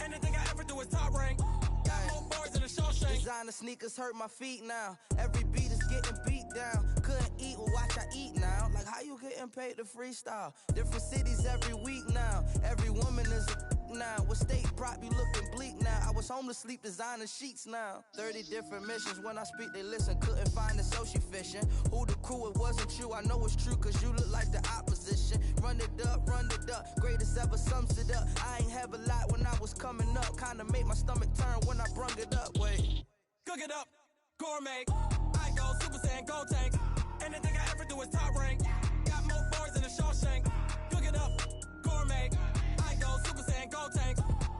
Anything I ever do is top rank. Got more bars than a Shawshank. Designer sneakers hurt my feet now. Every beat is getting beat down. Couldn't eat, well watch I eat now. Like how you getting paid to freestyle? Different cities every week now. Every woman is a now. What state prop you looking bleak now? I was home to sleep designer sheets now. 30 different missions. When I speak they listen. Couldn't find it so she fishing. Who the crew, it wasn't you. I know it's true cause you look like the opposition. Run it up. Greatest ever sums it up. I ain't have a lot when I was coming up. Kinda made my stomach turn when I brung it up. Wait. Cook it up, gourmet. I go Super Saiyan, gold tank. Anything I ever do is top rank. Got more bars than a Shawshank. Cook it up, gourmet. I go Super Saiyan, gold tank.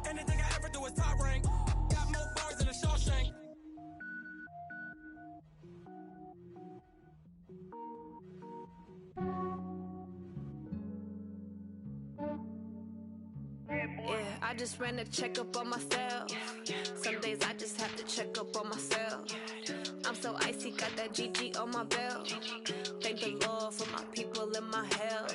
Anything I ever do is top rank. Got more bars than a Shawshank. Yeah, I just ran a checkup on myself. Some up on myself. I'm so icy, got that GG on my belt. Thank the Lord for my people in my hell.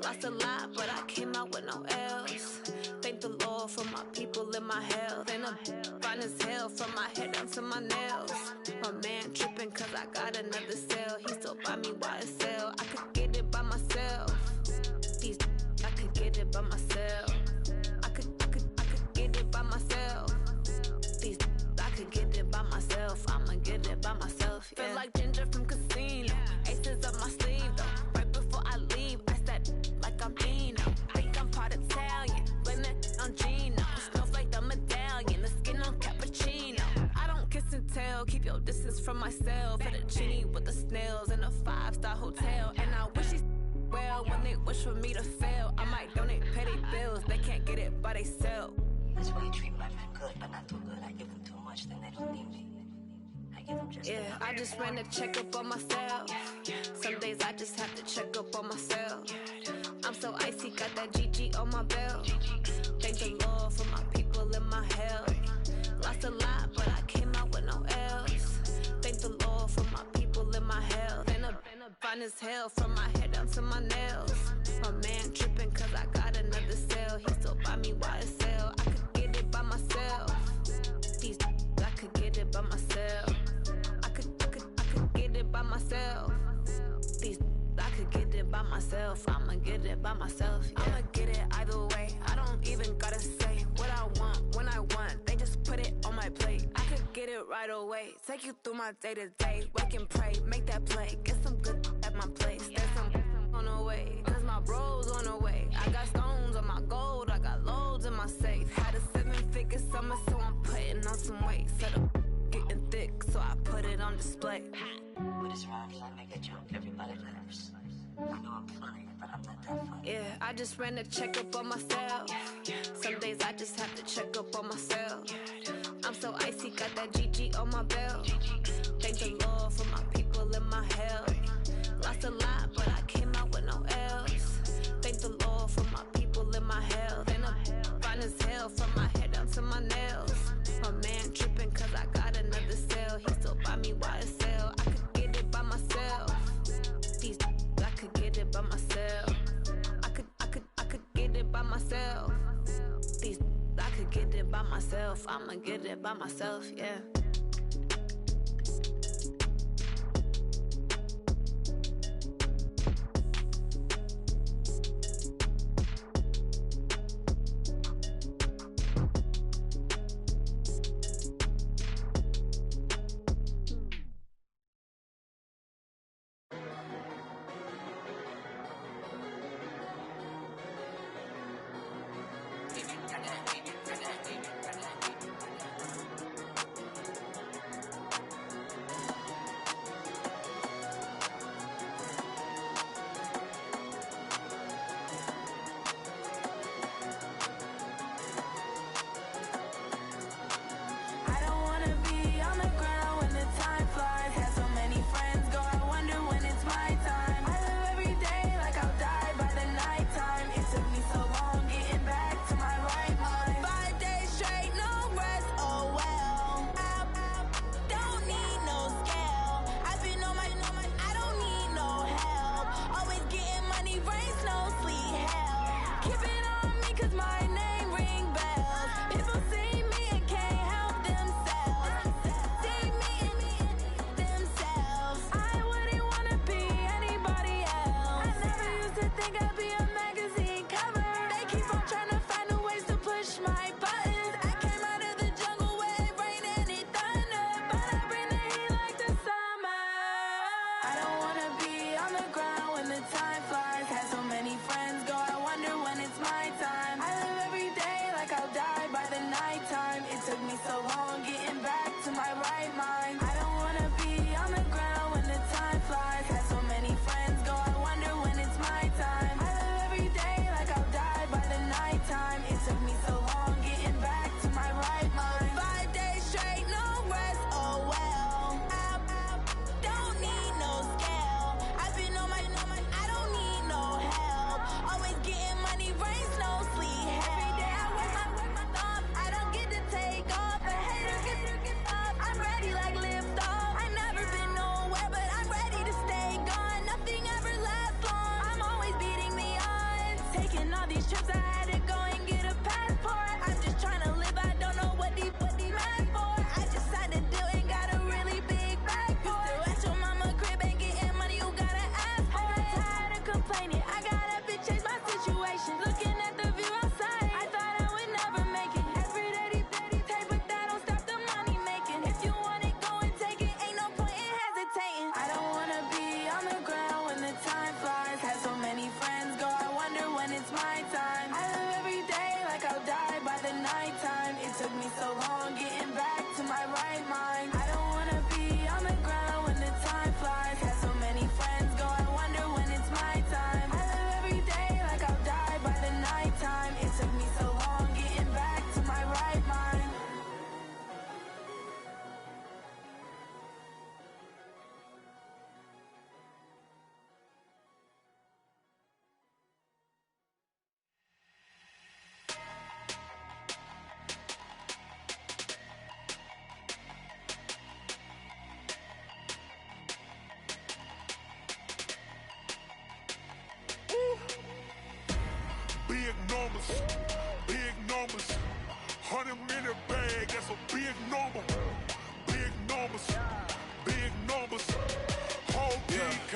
Lost a lot, but I came out with no L's. Thank the Lord for my people in my health. And I'm fine as hell from my head down to my nails. My man tripping cause I got another cell. He still buy me YSL. I could get it by myself. These I could get it by myself. I could get it by myself. These I could get it by myself. I'ma get it by myself. Yeah. Feel like Ginger from Casino. Aces up my sleeve though. Right before I leave, I said like I'm Dino. Think I'm part Italian. Blame that on Gino. Snowflake the medallion. The skin on cappuccino. I don't kiss and tell. Keep your distance from myself. Fettuccine with the snails in a 5-star hotel. And I wish he's well when they wish for me to fail. I might donate petty bills. They can't get it by themselves. That's why you treat my men good, but not too good. I give them too much, then they don't need me. I give them just enough. I just ran a checkup on myself. Some days I just have to check up on myself. I'm so icy, got that GG on my belt. Thank the Lord for my people in my health. Lost a lot, but I came out with no L's. Thank the Lord for my people in my health. And I'm fine as hell from my head down to my nails. My man tripping cause I got another cell. He still buy me YSL. I could get it by myself. These I could get it by myself. I could get it by myself. These I could get it by myself. I'ma get it by myself. Yeah. I'ma get it either way. I don't even gotta say what I want when I want. They just put it on my plate. I could get it right away. Take you through my day to day. Wake and pray, make that play. Get some good at my place. There's some on the way. Cause my bro's on the way. I got stones on my gold. I got loads in my safe. Had a 7-figure summer, so I'm putting on some weight. Set up getting thick, so I put it on display. With his rhymes, I make a joke. Everybody laughs. I know I'm funny, but I'm not that funny. Yeah, I just ran a checkup on myself. Some days I just have to check up on myself. I'm so icy, got that GG on my belt. Thank the Lord for my people in my health. Lost a lot, but I came out with no L's. Thank the Lord for my people in my health. And I'm fine as hell from my head down to my nails. My man tripping cause I got another cell. He still buy me YSL. I could get it by myself. These I could get it by myself. I could get it by myself. These I could get it by myself. I'ma get it by myself, yeah.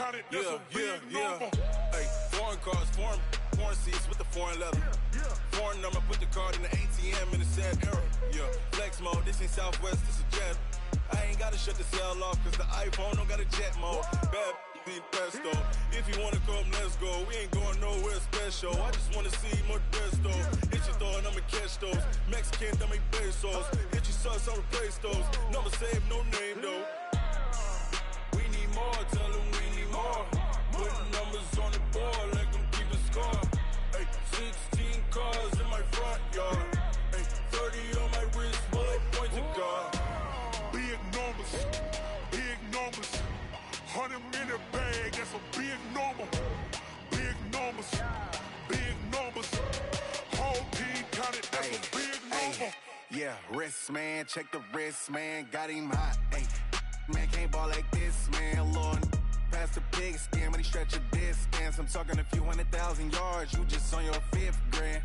counted, that's a big number. Hey, foreign cars, foreign seats with the foreign leather. Foreign number, put the card in the ATM in the sad era. Yeah, flex mode, this ain't Southwest, this is Jet. I ain't gotta shut the cell off, cause the iPhone don't got a jet mode. Bad be pesto. If you wanna come, let's go. We ain't going nowhere special. I just wanna see more Desto. Hit your throw and I'ma catch those. Mexican, dummy pesos. Hit your sus, I'll replace those. Number save, no name though. We need more, tell them we need more. Putting numbers on the board, let them keep the score. Hey, 16 cars in my front yard. Hey, 30 on my wrist, bullet point to God. Big numbers, big numbers. 100 minute bag, that's a big number. Big numbers, big numbers. Whole team counted, that's a big number. Yeah, wrist man, check the wrist man, got him hot. Ay, man can't ball like this, man. Lord, past the pig skin when he stretch a distance. I'm talking a few 100,000 yards, you just on your 5th grand.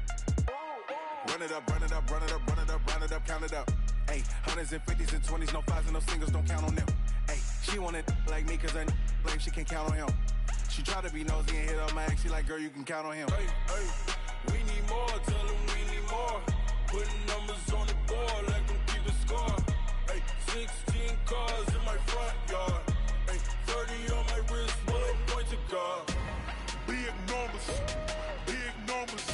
Run it up, run it up, run it up, run it up, run it up, count it up. Ay, hundreds and 50s and 20s, no 5s and no singles, don't count on them. Ay, she wanted like me cause her like she can count on him. She tried to be nosy and hit up my ex, she like, girl, you can count on him. Hey, hey, we need more, tell them we need more. Putting numbers on the board, let them keep the score. Hey, 16 cars in my front yard. Hey, 30 on my wrist, bullet point to God. Big numbers, big numbers.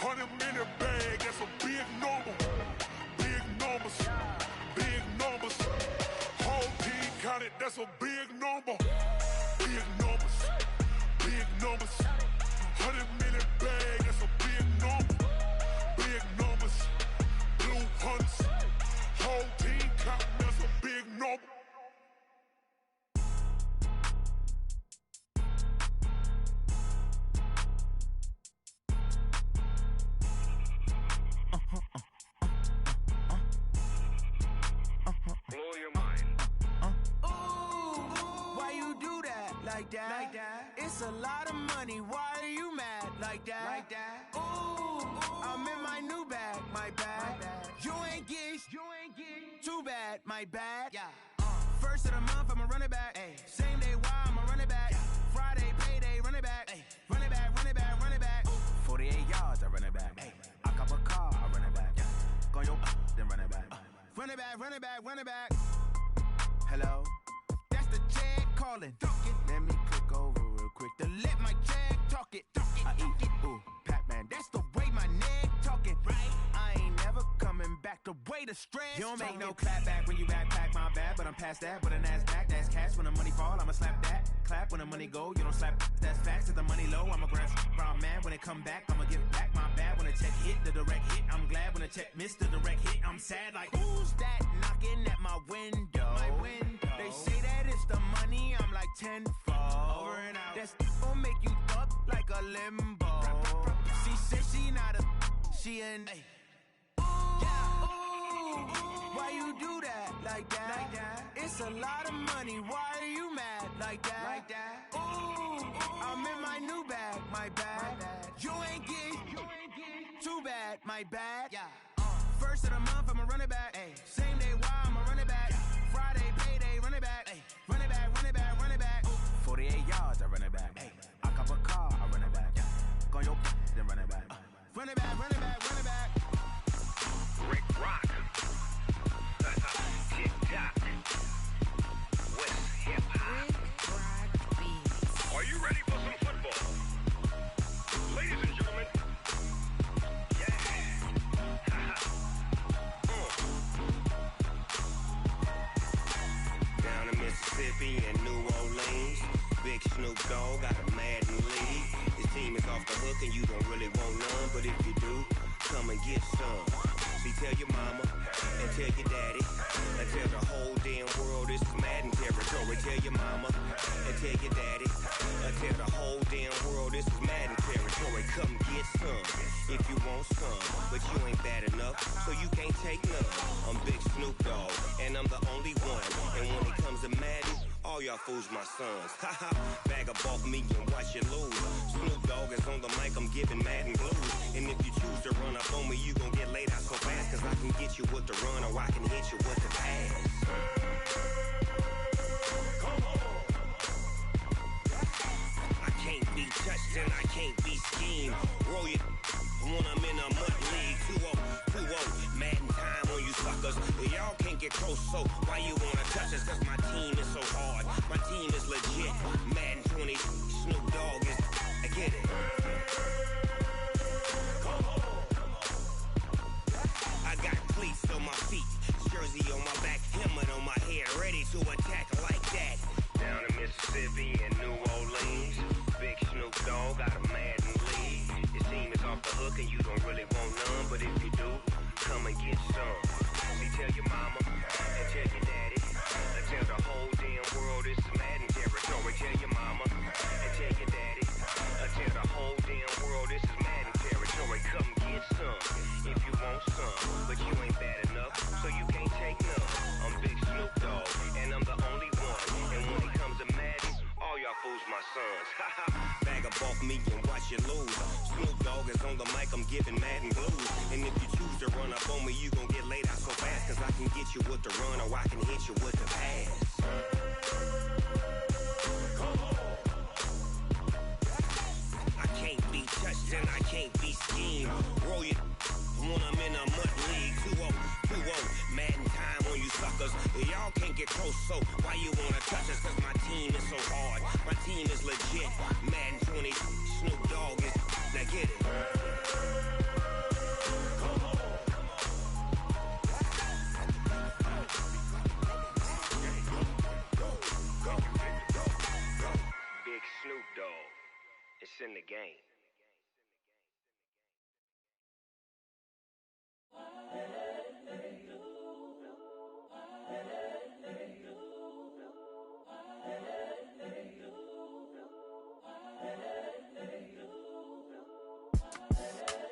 100 minute bag, that's a big number. Big numbers, big numbers. Whole team counted, that's a big number. Big numbers, big numbers. 100 minute bag, that's a big number. Big numbers, blue hunts. Whole team counting, that's a big number. Blow your mind. Why you do that? Like that? It's a lot of money. Why are you mad? Like that? Ooh, I'm in my new bag. My bad. You ain't get too bad. My bad. Yeah. First of the month, I'ma run it back. Ay. Same day, why I'ma run it back. Friday, payday, run it back. Ay. Run it back, run it back, run it back. 48 yards, I run it back. Ay. I cop a car, I run it back. Go your then run it back. Run it back, run it back, run it back. Hello? That's the jag calling. Let me click over real quick to let my jag talk it. I eat it, ooh, Pac-Man. That's the way my neck talking. Right? I ain't never coming back the way the stress. You don't make no clap back when you backpack, my bad. But I'm past that with a NASDAQ. That's cash when the money fall, I'ma slap that. Clap when the money go, you don't slap. That's facts. If the money low, I'ma grab brown man. When it come back, I'ma give back my bad. When the check hit, the direct hit. I'm glad when the check missed the direct hit. I'm sad like, who's that knocking at my window? My window. They say that it's the money, I'm like tenfold. Over and out. That's gon' make you up like a limbo. She said she not a, she an. Why you do that? Like that? It's a lot of money. Why are you mad? Like that? Ooh, I'm in my new bag. My bad. You ain't get too bad. My bad. Yeah. First of the month, I'ma run it back. Ay. Same day, why I'ma run it back. Friday, payday, run it back. Ay. Run it back, run it back, run it back. 48 yards, I run it back. Ay. I cop a car, I run it back. Go your then run it back. Run it back, run it back, run it back. Rick Rock. TikTok. West Hip Hop. Are you ready for some football? Ladies and gentlemen. Yeah. Down in Mississippi and New Orleans, Big Snoop Dogg got a Madden lead. His team is off the hook and you don't really want none, but if you do, come and get some. See, tell your mama and tell your daddy and tell the whole damn world this is Madden territory. Tell your mama and tell your daddy and tell the whole damn world this is Madden territory. Come get some if you want some, but you ain't bad enough, so you can't take none. I'm Big Snoop Dogg and I'm the only one. And when it comes to Madden, all y'all fools my sons. Haha, bag up off me and watch you lose. Snoop Dogg is on the mic, I'm giving Madden blues. And if you choose to run up on me, you gon' get laid out so fast. Cause I can get you with the run or I can hit you with the pass. Come on. Y'all can't get close, so why you wanna touch us? Cause my team is so hard. My team is legit. Madden 20, Snoop Dogg is. I get it. I got cleats on my feet, jersey on my back, helmet on my head, ready to attack like that. Down in Mississippi and New Orleans, big Snoop Dogg got a Madden lead. Your team is off the hook and you don't really want none, but if you do, come and get some. See, tell your mama and tell your daddy, and tell the whole damn world it's Madden territory. Tell your mama and tell your daddy, and tell the whole damn world this is Madden territory. Come get some if you want some, but you ain't bad enough, so you can't take none. I'm Big Snoop Dogg, and I'm the only one. And when it comes to Madden, all y'all fools my sons. Bag up off me and watch you lose. Snoop Dogg is on the mic, I'm giving Madden blues. And if you choose to run up on me, you gon' get laid out so fast. Cause I can get you with the run or I can hit you with the pass. I can't be touched and I can't be schemed. Roll you when I'm in a mud league. 2-0, 2-0, Madden time on you suckers. Y'all can't get close, so why you wanna touch us? Cause my team is so hard. My team is legit. Madden 20, Snoop Dogg is. Now get it. Big Snoop Dogg. It's in the game.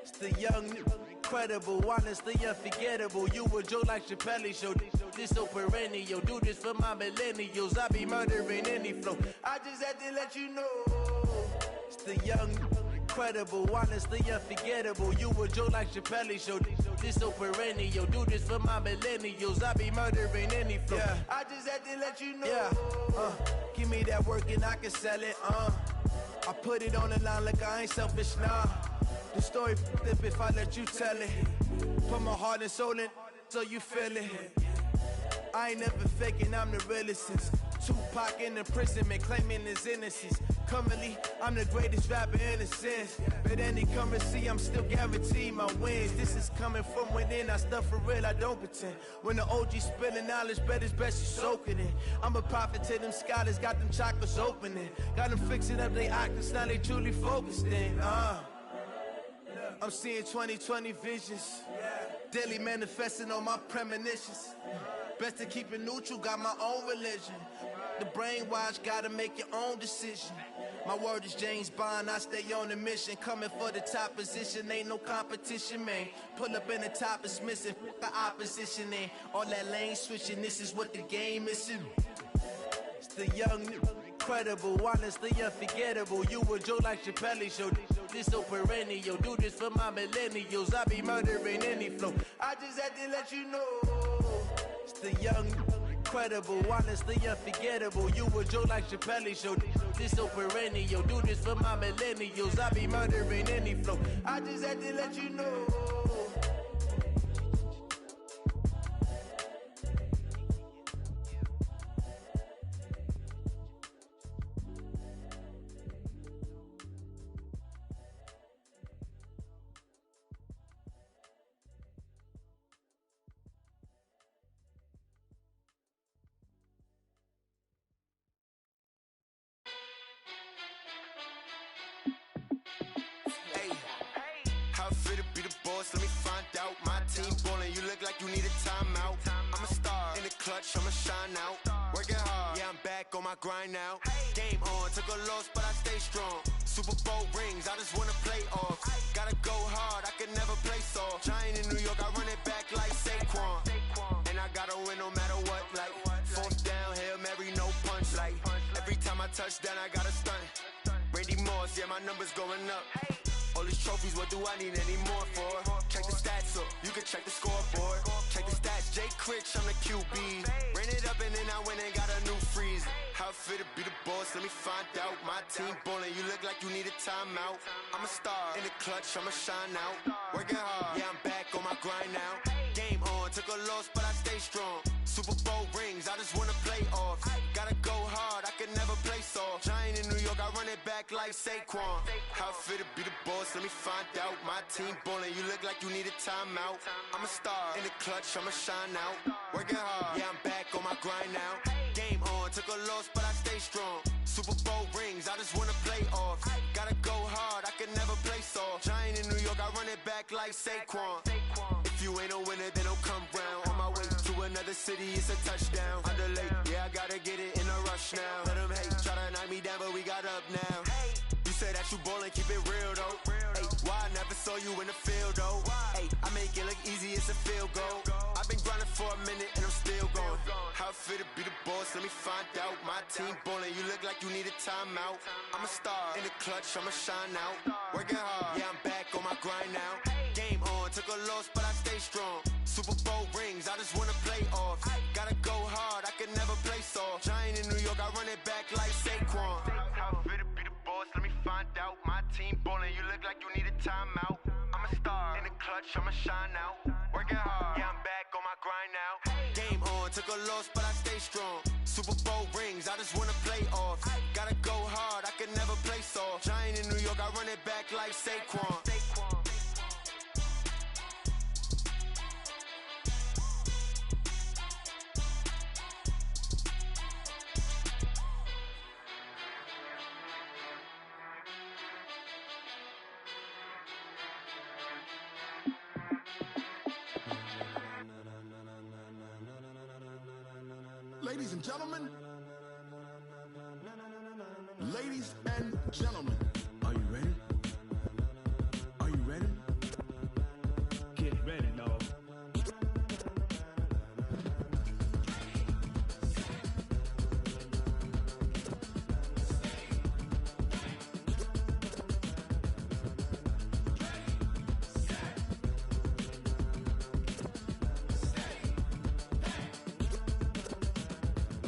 It's the young, incredible, honestly unforgettable. You a joke like Chappelle show. This so perennial. Do this for my millennials. I be murdering any flow. I just had to let you know. It's the young, incredible, honestly unforgettable. You a joke like Chappelle show. This so perennial. Do this for my millennials. I be murdering any flow. Yeah. I just had to let you know. Yeah. Give me that work and I can sell it. I put it on the line like I ain't selfish, nah. The story flip if I let you tell it. Put my heart and soul in so you feel it. I ain't never faking, I'm the realest since Tupac in imprisonment, claiming his innocence. Currently, I'm the greatest rapper in a sense. But any currency, I'm still guaranteed my wins. This is coming from within, I stuff for real, I don't pretend. When the OG spilling knowledge, bet it's best you soak it in. I'm a prophet to them scholars, got them chakras opening. Got them fixing up their octaves, now they truly focused in. I'm seeing 2020 visions. Daily manifesting on my premonitions. Best to keep it neutral, got my own religion. The brainwash, gotta make your own decision. My word is James Bond, I stay on a mission. Coming for the top position, ain't no competition, man. Pull up in the top is missing, the opposition in. All that lane switching, this is what the game is. It's the young, incredible, honestly unforgettable. You a joke like Chappelle show. This so perennial. Do this for my millennials. I be murdering any flow. I just had to let you know. It's the young, incredible, honestly unforgettable. You a joke like Chappelle show. This so perennial. Do this for my millennials. I be murdering any flow. I just had to let you know. Let me find out. My team ballin', you look like you need a timeout. I'm a star in the clutch, I'ma shine out. Working hard, yeah, I'm back on my grind now. Game on, took a loss, but I stay strong. Super Bowl rings, I just wanna play off. Gotta go hard, I can never play soft. Giant in New York, I run it back like Saquon. And I gotta win no matter what, like fourth down, Hail Mary, no punch. Like every time I touch down, I gotta stunt. Randy Moss, yeah, my numbers going up. All these trophies, what do I need any more for? Check the stats up, you can check the scoreboard. Check the stats, Jay Critch, I'm the QB. Ran it up and then I went and got a new freeze. How it feel to be the boss, let me find out. My team ballin', you look like you need a timeout. I'm a star in the clutch, I'ma shine out. Working hard, yeah, I'm back on my grind now. Game on, took a loss, but I stay strong. back like Saquon. How fit to be the boss, let me find out. My team ballin', you look like you need a timeout. I'm a star, in the clutch, I'ma shine out. Working hard, yeah, I'm back on my grind now. Game on, took a loss, but I stay strong. Super Bowl rings, I just wanna play off. Gotta go hard, I can never play soft. Giant in New York, I run it back like Saquon. If you ain't a winner, then don't come round. On my way to another city, it's a touchdown. Underlay, yeah, I gotta get it in a rush now. Let them hate, try to knock me down, but we got up now. You say that you ballin', keep it real though. Ay, why I never saw you in the field though? Ay, I make it look easy, it's a field goal. I've been grinding for a minute and I'm still going. How fit to be the boss, let me find out. My team ballin', you look like you need a timeout. I'm a star, in the clutch, I'ma shine out. Working hard, yeah, I'm back on my grind now. Game on, took a loss, but I stay strong. Super Bowl rings, I just wanna play off. Gotta go hard, I can never play soft. Giant in New York, I run it back like Saquon. How fit to be the boss, let me find out. My team ballin', you look like you need a timeout. I'm a star, in the clutch, I'ma shine out. Working hard, yeah, I'm back on my grind now. Game on, took a loss, but I stay strong. Super Bowl rings, I just wanna play off. Gotta go hard, I can never play soft. Giant in New York, I run it back like Saquon. Ladies and gentlemen, ladies and gentlemen, are you ready? Are you ready? Get ready, dog.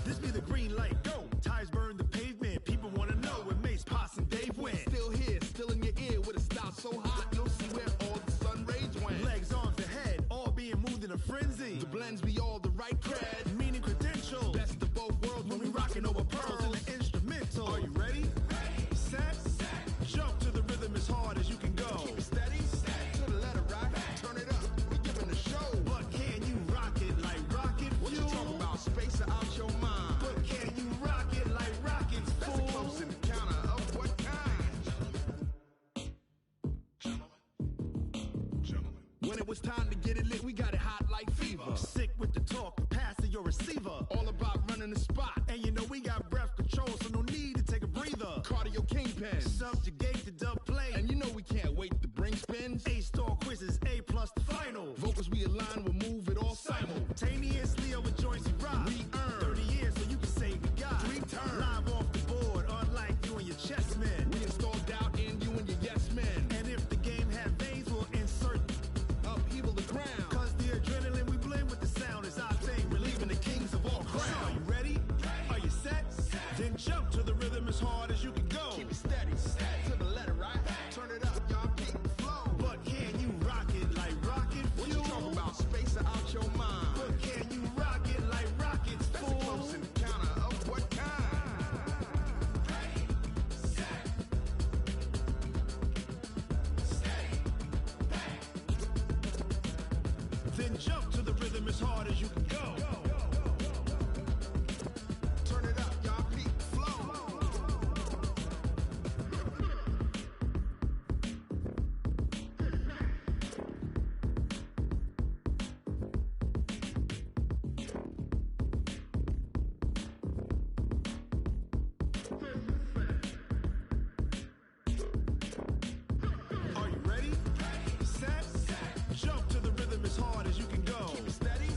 This be the green light, go. Ties burn the pavement. People wanna know where Mace, Poss, and Dave went. Still here, still in your ear with a style so hot, you'll see where all the sun rays went. Legs, arms, the head, all being moved in a frenzy. The blends be all the right cred, meaning credentials. Best of both worlds when we rockin' over pearls in the instrumental. Are you ready? Set, jump to the rhythm as hard as you can go. Keep it steady, to the letter right. Turn it up, we giving the show. But can you rock it like rocket fuel? What you talking about? Space or out your mind? But can you rock it like rockets, fool? That's a close encounter of what kind? When it was time to get it lit, we got it hot like fever. Sick with the talk, pass to your receiver. All about running the spot. And you know we got breath control, so no need to take a breather. Cardio kingpin, subjugate the dub play. And you know we can't wait to bring spins. A-star quizzes, A+ the final. Vocals we align, we'll move it all simultaneously over joints we rock. We earn 30 years so you can say we got 3 turns. Live off the board, unlike you and your chess men. We install doubt in you and your yes men. And if the game had veins, we'll insert upheaval the ground. Cause the adrenaline we blend with the sound is our thing, relieving the kings of all crowns. So are you ready? Are you set? Then jump to the rhythm as hard as you can go. Keep it steady, to the letter right. Turn it up, y'all keep the flow. But can you rock it like rocket fuel? What you talking about? Space or out your mind? But can you rock it like rockets, fool? That's a close encounter of what kind? Then jump to the rhythm as hard as you can go. Turn it up, y'all keep the flow. Are you ready? Set, jump to the rhythm as hard as you can go. Keep it steady,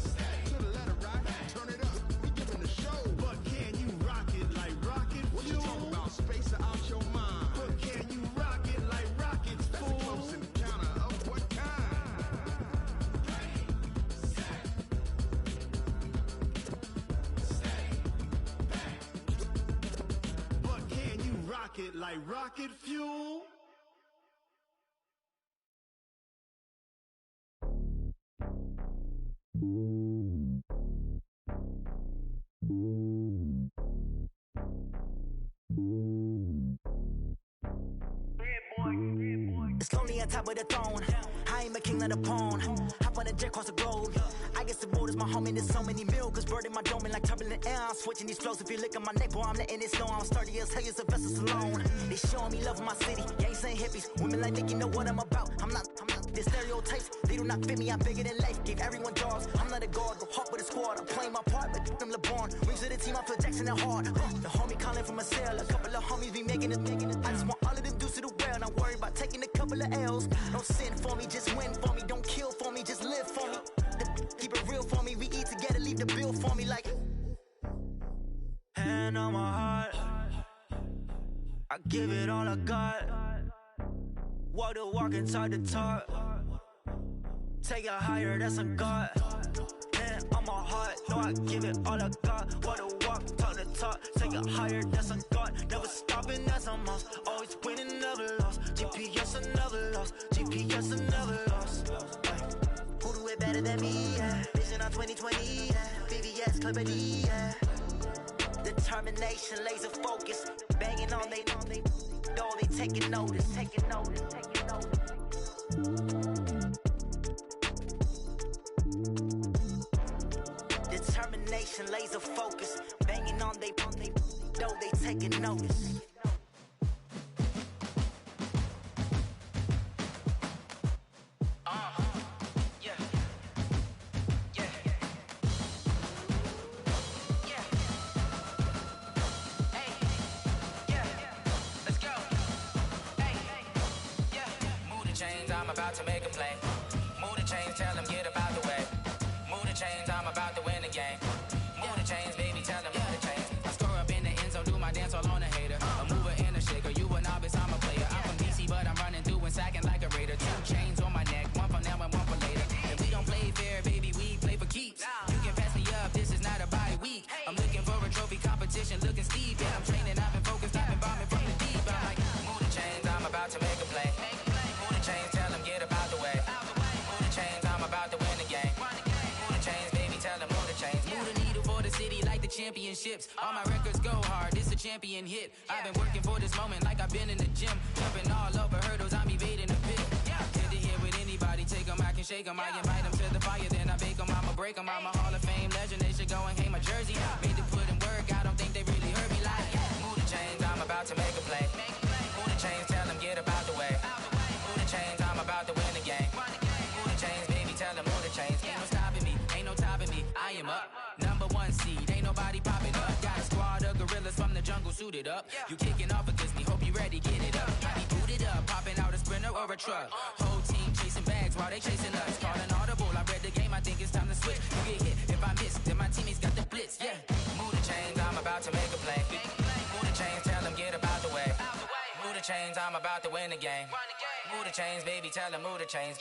to the letter right. Turn it up, we giving the show. But can you rock it like rocket fuel? What you talking about? Space or out your mind? But can you rock it like rockets, fool? That's a close encounter of what kind? But can you rock it like rocket fuel? on top of the throne. I ain't a king of the pawn. Hop on a jet across the globe. I get the borders, my homie, there's so many mil. Cause bird in my dome like turbulent air. I'm switching these flows. If you look at my neck, boy, I'm letting it snow. I'm sturdy as hell, as a vessel alone. They showing me love in my city. Gangsta hippies, women like Nicky know what I'm about. I'm not the stereotypes, they do not fit me. I'm bigger than life, gave everyone jobs. I'm not a guard, go hard with a squad. I'm playing my part, but them LeBron. Rings to the team, I feel Jackson and hard. The homie calling from a cell, a couple of homies be making it. I just want all of them dudes to the well. Not worry about taking a couple of L's. Don't sin for me, just win for me. Don't kill for me, just live for me. Keep it real for me, we eat together, leave the bill for me like. Hand on my heart, I give it all I got. Walk the walk and talk the talk. Take it higher, that's a God. Hand on my heart, no, I give it all I got. Walk the walk, talk the talk. Take it higher, that's a God. Never stopping, that's a must. Always winning, never lost. GPS, I never lost. GPS, I never lost. Who do it better than me? Yeah. Vision on 2020, yeah. VVS, Clippity, yeah. Determination, laser focus. Banging on they though they taking notice, taking notice, taking notice. Determination, laser focus. Banging on they though they taking notice. I'm about to make a play. Move the chains, tell them get up out the way. Move the chains, I'm about to win the game. Move the chains, baby, tell them move the chains. I score up in the end zone, do my dance all on a hater. A mover and a shaker, you a novice, I'm a player. I'm from DC, but I'm running through and sacking like a raider. 2 chains on my neck, one for now and one for later. If we don't play fair, baby, we play for keeps. You can pass me up, this is not a bye week. I'm looking for a trophy competition, looking steep. Yeah, I'm training, I've been focused, I've been bombing from the deep. I'm like, move the chains, I'm about to make a play. Move the chains, tell them get up out the way. Move the chains, I'm about to win the game. Move the chains, baby, tell them move the chains. Move the needle for the city like the championships. All my records go hard, this a champion hit. I've been working for this moment like I've been in the gym. Jumping all over hurdles, I'm evading the pit. Get to here with anybody, take them, I can shake them. I invite them to the fire, then I bake them. I'ma break them, I'm a Hall of Fame legend. They should go and hang my jersey. Made to put in work, I don't think they really heard me like. Move the chains, I'm about to make a play. Move the chains, tell them get up out the way. Move the chains, I'm about to win the game. Move the chains, baby, tell them move the chains. Ain't no stopping me, ain't no topping me. I am up, number 1 seed, ain't nobody popping up. Got a squad of gorillas from the jungle suited up. You kicking off against me, hope you ready, get it up. I be booted up, popping out a sprinter or a truck. Whole team chasing bags while they chasing us. Calling audible, I read the game, I think it's time to switch. You get hit, if I miss, then my teammates got the blitz, yeah. Move the chains, I'm about to make a play. Move the chains, tell them get up out the way. Move the chains, I'm about to win the game. Move the chains, baby, tell them move the chains.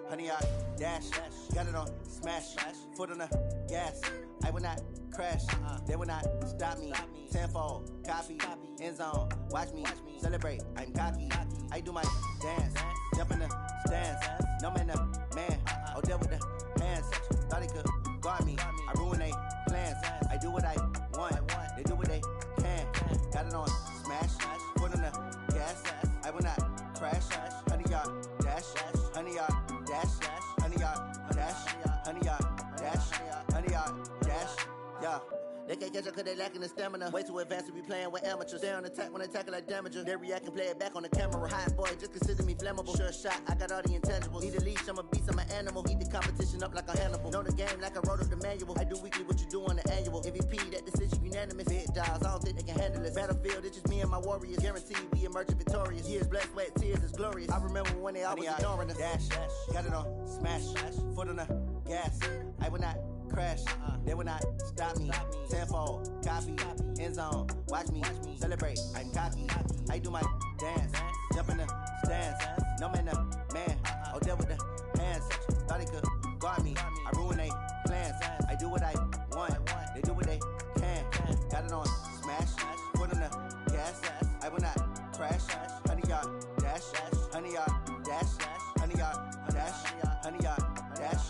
Honey, I dash, got it on smash, foot on the gas. I will not crash, they will not stop me. Tenfold, copy, end zone, watch me celebrate. I'm cocky, I do my dance, jump in the stands. No man, man, oh there with the hands. Thought they could guard me, I ruin they plans. I do what I want, they do what they can. Got it on smash, foot on the gas. I will not crash, honey, y'all dash, honey, y'all dash, honey, y'all dash, honey, y'all dash, honey, y'all dash, yeah. They can't catch up cause they lacking the stamina. Way too advanced to be playing with amateurs. Stay on attack when they tackle like damager. They react and play it back on the camera. Hot boy, just consider me flammable. Sure shot, I got all the intangibles. Need a leash, I'm a beast, I'm an animal. Eat the competition up like a Hannibal. Know the game like I wrote up the manual. I do weekly what you do on the annual. MVP, that decision unanimous. Big dials, I don't think they can handle it. Battlefield, it's just me and my warriors. Guaranteed we emerge victorious. Years, blood, sweat, tears, is glorious. I remember when they always ignoring us. Dash, got it on smash, foot on the gas. I will not crash, they will not stop me. Tenfold, copy, end zone, watch me celebrate. I'm cocky, I do my dance, jump in the stands. No man, man, oh there with the hands. Thought they could guard me, I ruin they plans. I do what I want, they do what they can. Got it on smash, foot on the gas. I will not crash, honey, y'all dash, honey, y'all dash, honey, y'all dash, honey, y'all dash.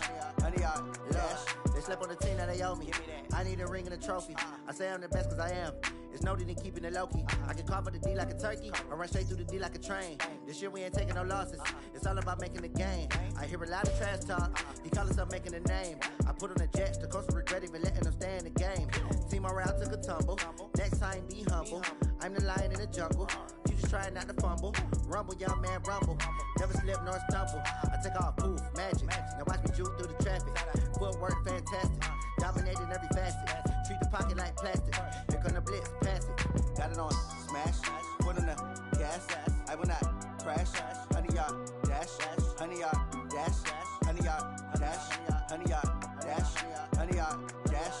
slept on the team that they owe me. I need a ring and a trophy. I say I'm the best cause I am. It's no need in keeping it low-key. I can carve up the D like a turkey, or run straight through the D like a train. This year we ain't taking no losses. It's all about making the game. I hear a lot of trash talk. He call himself making a name. I put on the Jets, the coach will regret even letting them stay in the game. Team morale took a tumble. Next time be humble. I'm the lion in the jungle. You just try not to fumble. Rumble, young man, rumble. Never slip nor stumble. I take off, poof, magic. Now watch me juke through the traffic. Footwork fantastic. Dominating every facet. Treat the pocket like plastic. Here come the blitz, pass it. Got it on smash, put on the gas. I will not crash. 100-yard dash, 100-yard dash, 100-yard dash, 100-yard dash, 100-yard dash.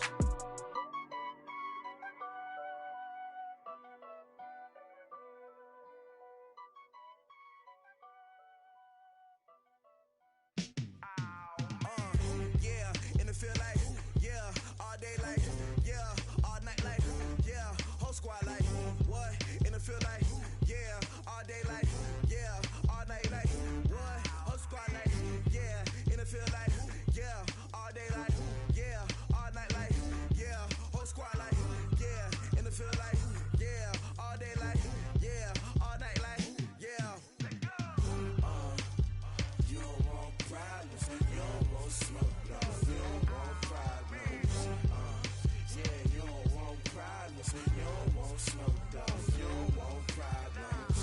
Yeah, in the field like, yeah, all day like, yeah, all night like, yeah, whole squad like, what? In the field like, yeah, all day like, yeah, all night like, what? Whole squad like, yeah, in the field like, yeah, all day like, yeah, all night like, yeah, whole squad like, yeah, in the field like, yeah, all day like, yeah, all night like, yeah. You don't want problems, you don't want smoke, dog. You don't want problems. Yeah, you don't want problems, you don't want smoke, dog. You don't want problems.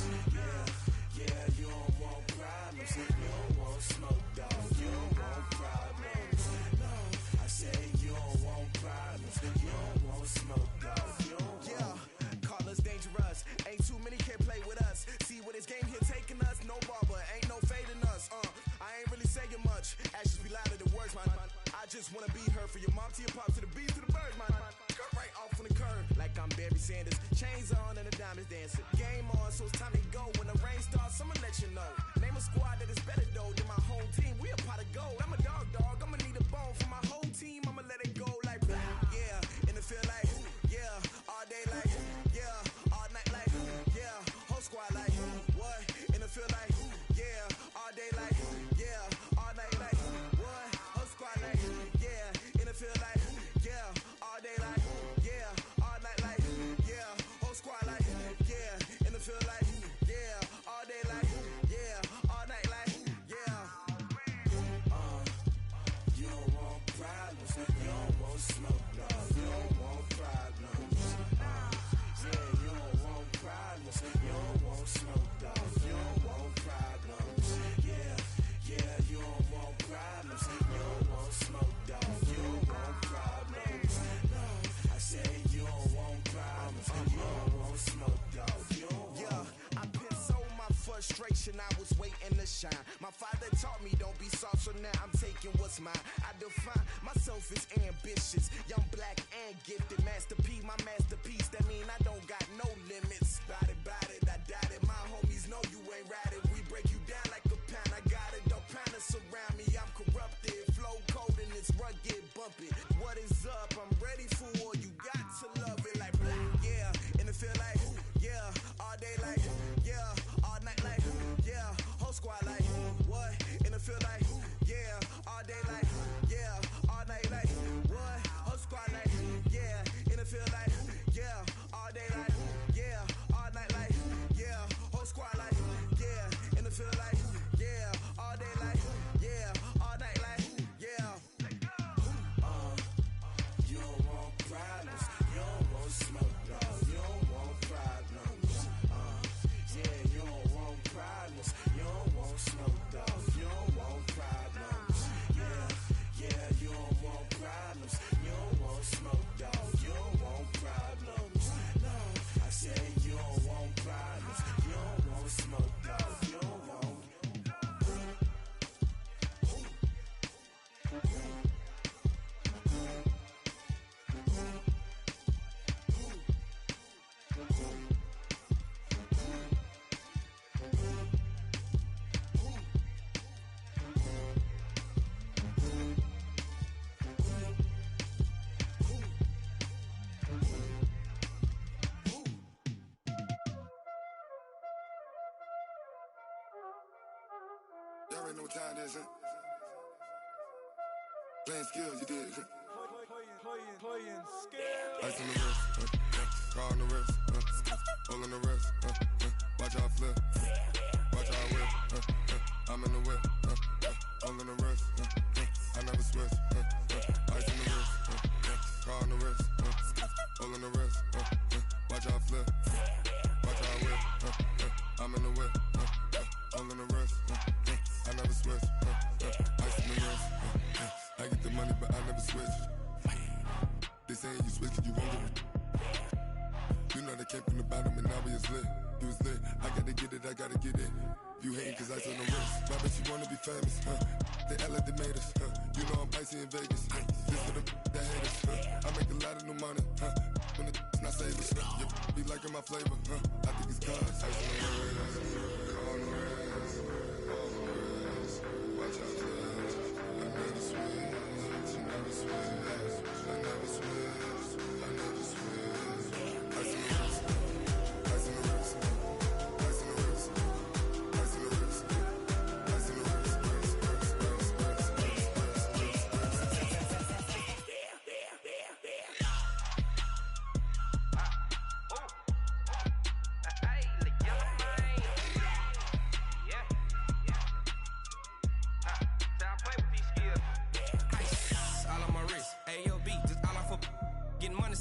Yeah, you don't want problems, you don't want smoke, dog. You don't want problems. No, I say you don't want problems, you don't want smoke, dog. You don't want. Call us dangerous. Ain't too many can play with us. See what this game here taking us. No barber, ain't no fading us. I ain't really saying much. Actions be louder than words, man. I just wanna be heard for your mom to your pop to the beat to the birds, man. Skirt right off on the curb like I'm Barry Sanders. Chains on and the diamonds dancing. Game on, so it's time to go. When the rain starts, I'ma let you know. Name a squad that is better though than my home team. We a pot of gold. I'm a dog. I'ma need a bone for my whole team. I'ma let it go like blah. Yeah, in the field like, yeah, all day like, yeah, all night like, yeah, whole squad like, what? In the field like, yeah, all day like, yeah, all night like, what? Whole squad like, yeah, in the field like, yeah, all day like, yeah, all night like, yeah, whole squad like, yeah, in the field like, yeah, all day like, yeah, all night like, yeah. You don't want problems, you don't want smoke, dog. You don't want problems. Yeah, you don't want problems, you don't want smoke, dog. You don't want problems. Yeah, you don't want problems, you don't want smoke, dog. You don't want problems. No, I say you don't want problems, you don't want smoke, dog. You don't want. Yeah, I pissed so my frustration, I was waiting to shine. My father taught me don't be soft, so now I'm taking what's mine. I define myself as ambitious, young, black, and gifted. Master P, my masterpiece. That mean I don't got no limits. Bout it, I doubt it. My homies know you ain't ratted. We break you down like a pound. I got it, don't pound to surround me. I'm corrupted, flow cold and it's rugged, bumpy. What is up? I'm ready for war. You got to love it like blah. Yeah, in the field like, yeah, all day like, yeah, all night like, yeah, whole squad like, what? In the field like, yeah, all day like, yeah, all night like, what? Whole squad like, yeah, in the field like, yeah, all day like, yeah, all night like, yeah, whole squad like, yeah, in the field like, yeah, all day like, yeah, all night like, yeah. You don't want problems, you don't want smoke, dog. You don't want problems. Yeah, you don't want problems, you don't want smoke, dog. You don't want problems. Yeah, you don't want problems, you don't want smoke, dog. You don't want problems. No, I say you don't want problems, you don't want smoke, dog. You don't want. Y'all already know what time it is, huh? Playing skills, you did. playing scale. Ice on the wrist, car on the wrist, all on the wrist, watch how I flip, watch how I whip, I'm in the whip, all on the wrist, I never switch, ice on the wrist, car on the wrist, all on the wrist, watch how I flip, watch how I whip, I'm in the whip, all on the wrist, I never switch, ice on the wrist, I get the money but I never switch. They saying you switch, you won't get it. You know they came from the bottom and now we is lit. You was lit, I gotta get it, I gotta get it. You hating cause ice on the wrist. My bitch, you wanna be famous, They act like they made us, You know I'm icy in Vegas, This for the that hate us, I make a lot of new money, When the not savers, You be liking my flavor, I think it's cause ice on the wrist, on the wrist, on the wrist. Watch out, I never switch, I never switch. I never switch, I never switch. Ice in the wrist, ice in the wrist, ice in the wrist, ice in the wrist, ice in the wrist,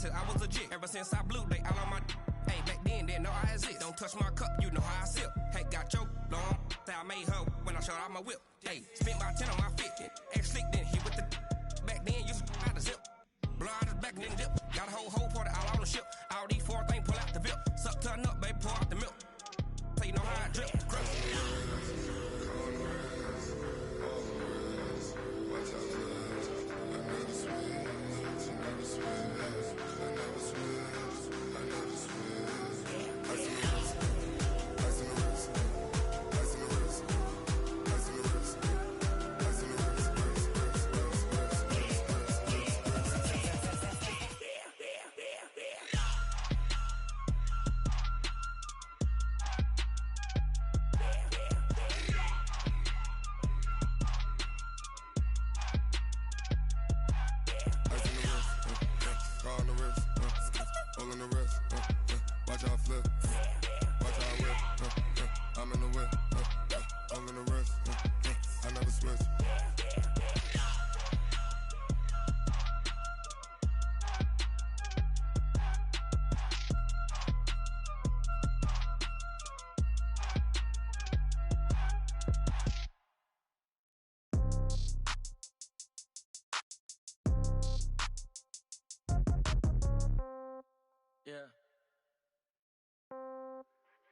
I was legit ever since I blew they all on my hey back then didn't know I exist. Don't touch my cup, you know how I sip. Hey, got your long I made her when I showed out my whip. Hey, spent about 10 on my fit. Ex slick then hit with the back then used to out the zip. Blow out his back then dip. Got a whole party all on the ship. All these 4 things pull out the VIP. Suck turn up, baby, pour out the milk. So you know how I drip. Crush.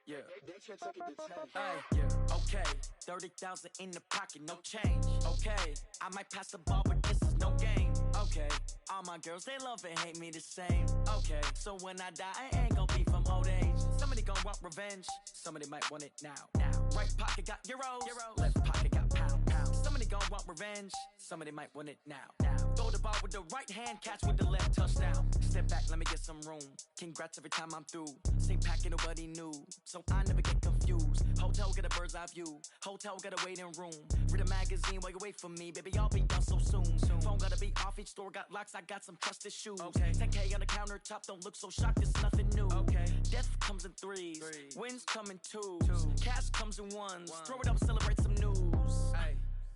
Yeah. Hey, yeah, okay. 30,000 in the pocket, no change. Okay, I might pass the ball, but this is no game. Okay, all my girls, they love and hate me the same. Okay, so when I die, I ain't gon' be from old age. Somebody gon' want revenge, somebody might want it now. Right pocket got euros, left pocket got pound. Somebody gon' want revenge, somebody might want it now. Throw the ball with the right hand, catch with the left, touchdown. Step back, let me get some room. Congrats every time I'm through. Same packet, nobody knew, so I never get confused. Hotel got a bird's eye view, hotel got a waiting room. Read a magazine while you wait for me, baby, I'll be done so soon. Phone gotta be off, each store got locks, I got some trusted shoes. 10K on the countertop, don't look so shocked, it's nothing new. Death comes in threes, wins come in twos, cash comes in ones. Throw it up, celebrate some news.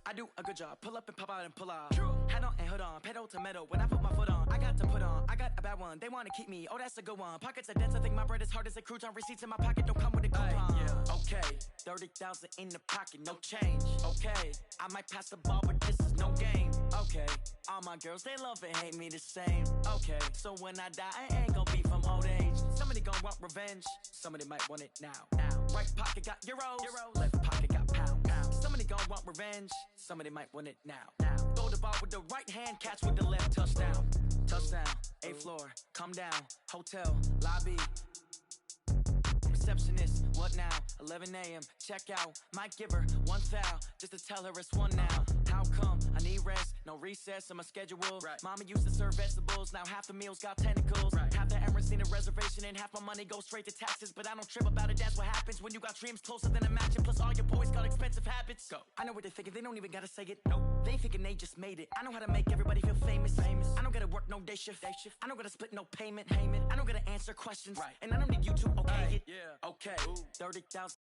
I do a good job, pull up and pop out and pull out. Head on and hood on, pedal to metal. When I put my foot on, I got to put on. I got a bad one, they wanna keep me, oh that's a good one. Pockets are dense, I think my bread is hard as a crouton. Receipts in my pocket don't come with a coupon. Okay, 30,000 in the pocket, no change. Okay, I might pass the ball, but this is no game. Okay, all my girls, they love and hate me the same. Okay, so when I die, I ain't gon' be from old age. Somebody gon' want revenge, somebody might want it now. Right pocket got euros, left pocket got pound. Somebody gon' want revenge, somebody might want it now. Throw the ball with the right hand, catch with the left, touchdown. Touchdown, 8th floor, come down, hotel, lobby. Receptionist, what now? 11 a.m., check out. Might give her one foul, just to tell her it's one now. How come? I need rest, no recess in my schedule. Mama used to serve vegetables, now half the meals got tentacles. Half the errands need a reservation and half my money goes straight to taxes. But I don't trip about it, that's what happens when you got dreams closer than a matching. Plus all your boys got expensive habits. Go. I know what they're thinking, they don't even gotta say it. No, they thinking they just made it. I know how to make everybody feel famous. famous. I don't gotta work no day shift. I don't gotta split no payment. I don't gotta answer questions. And I don't need you to okay it. Okay, 30,000.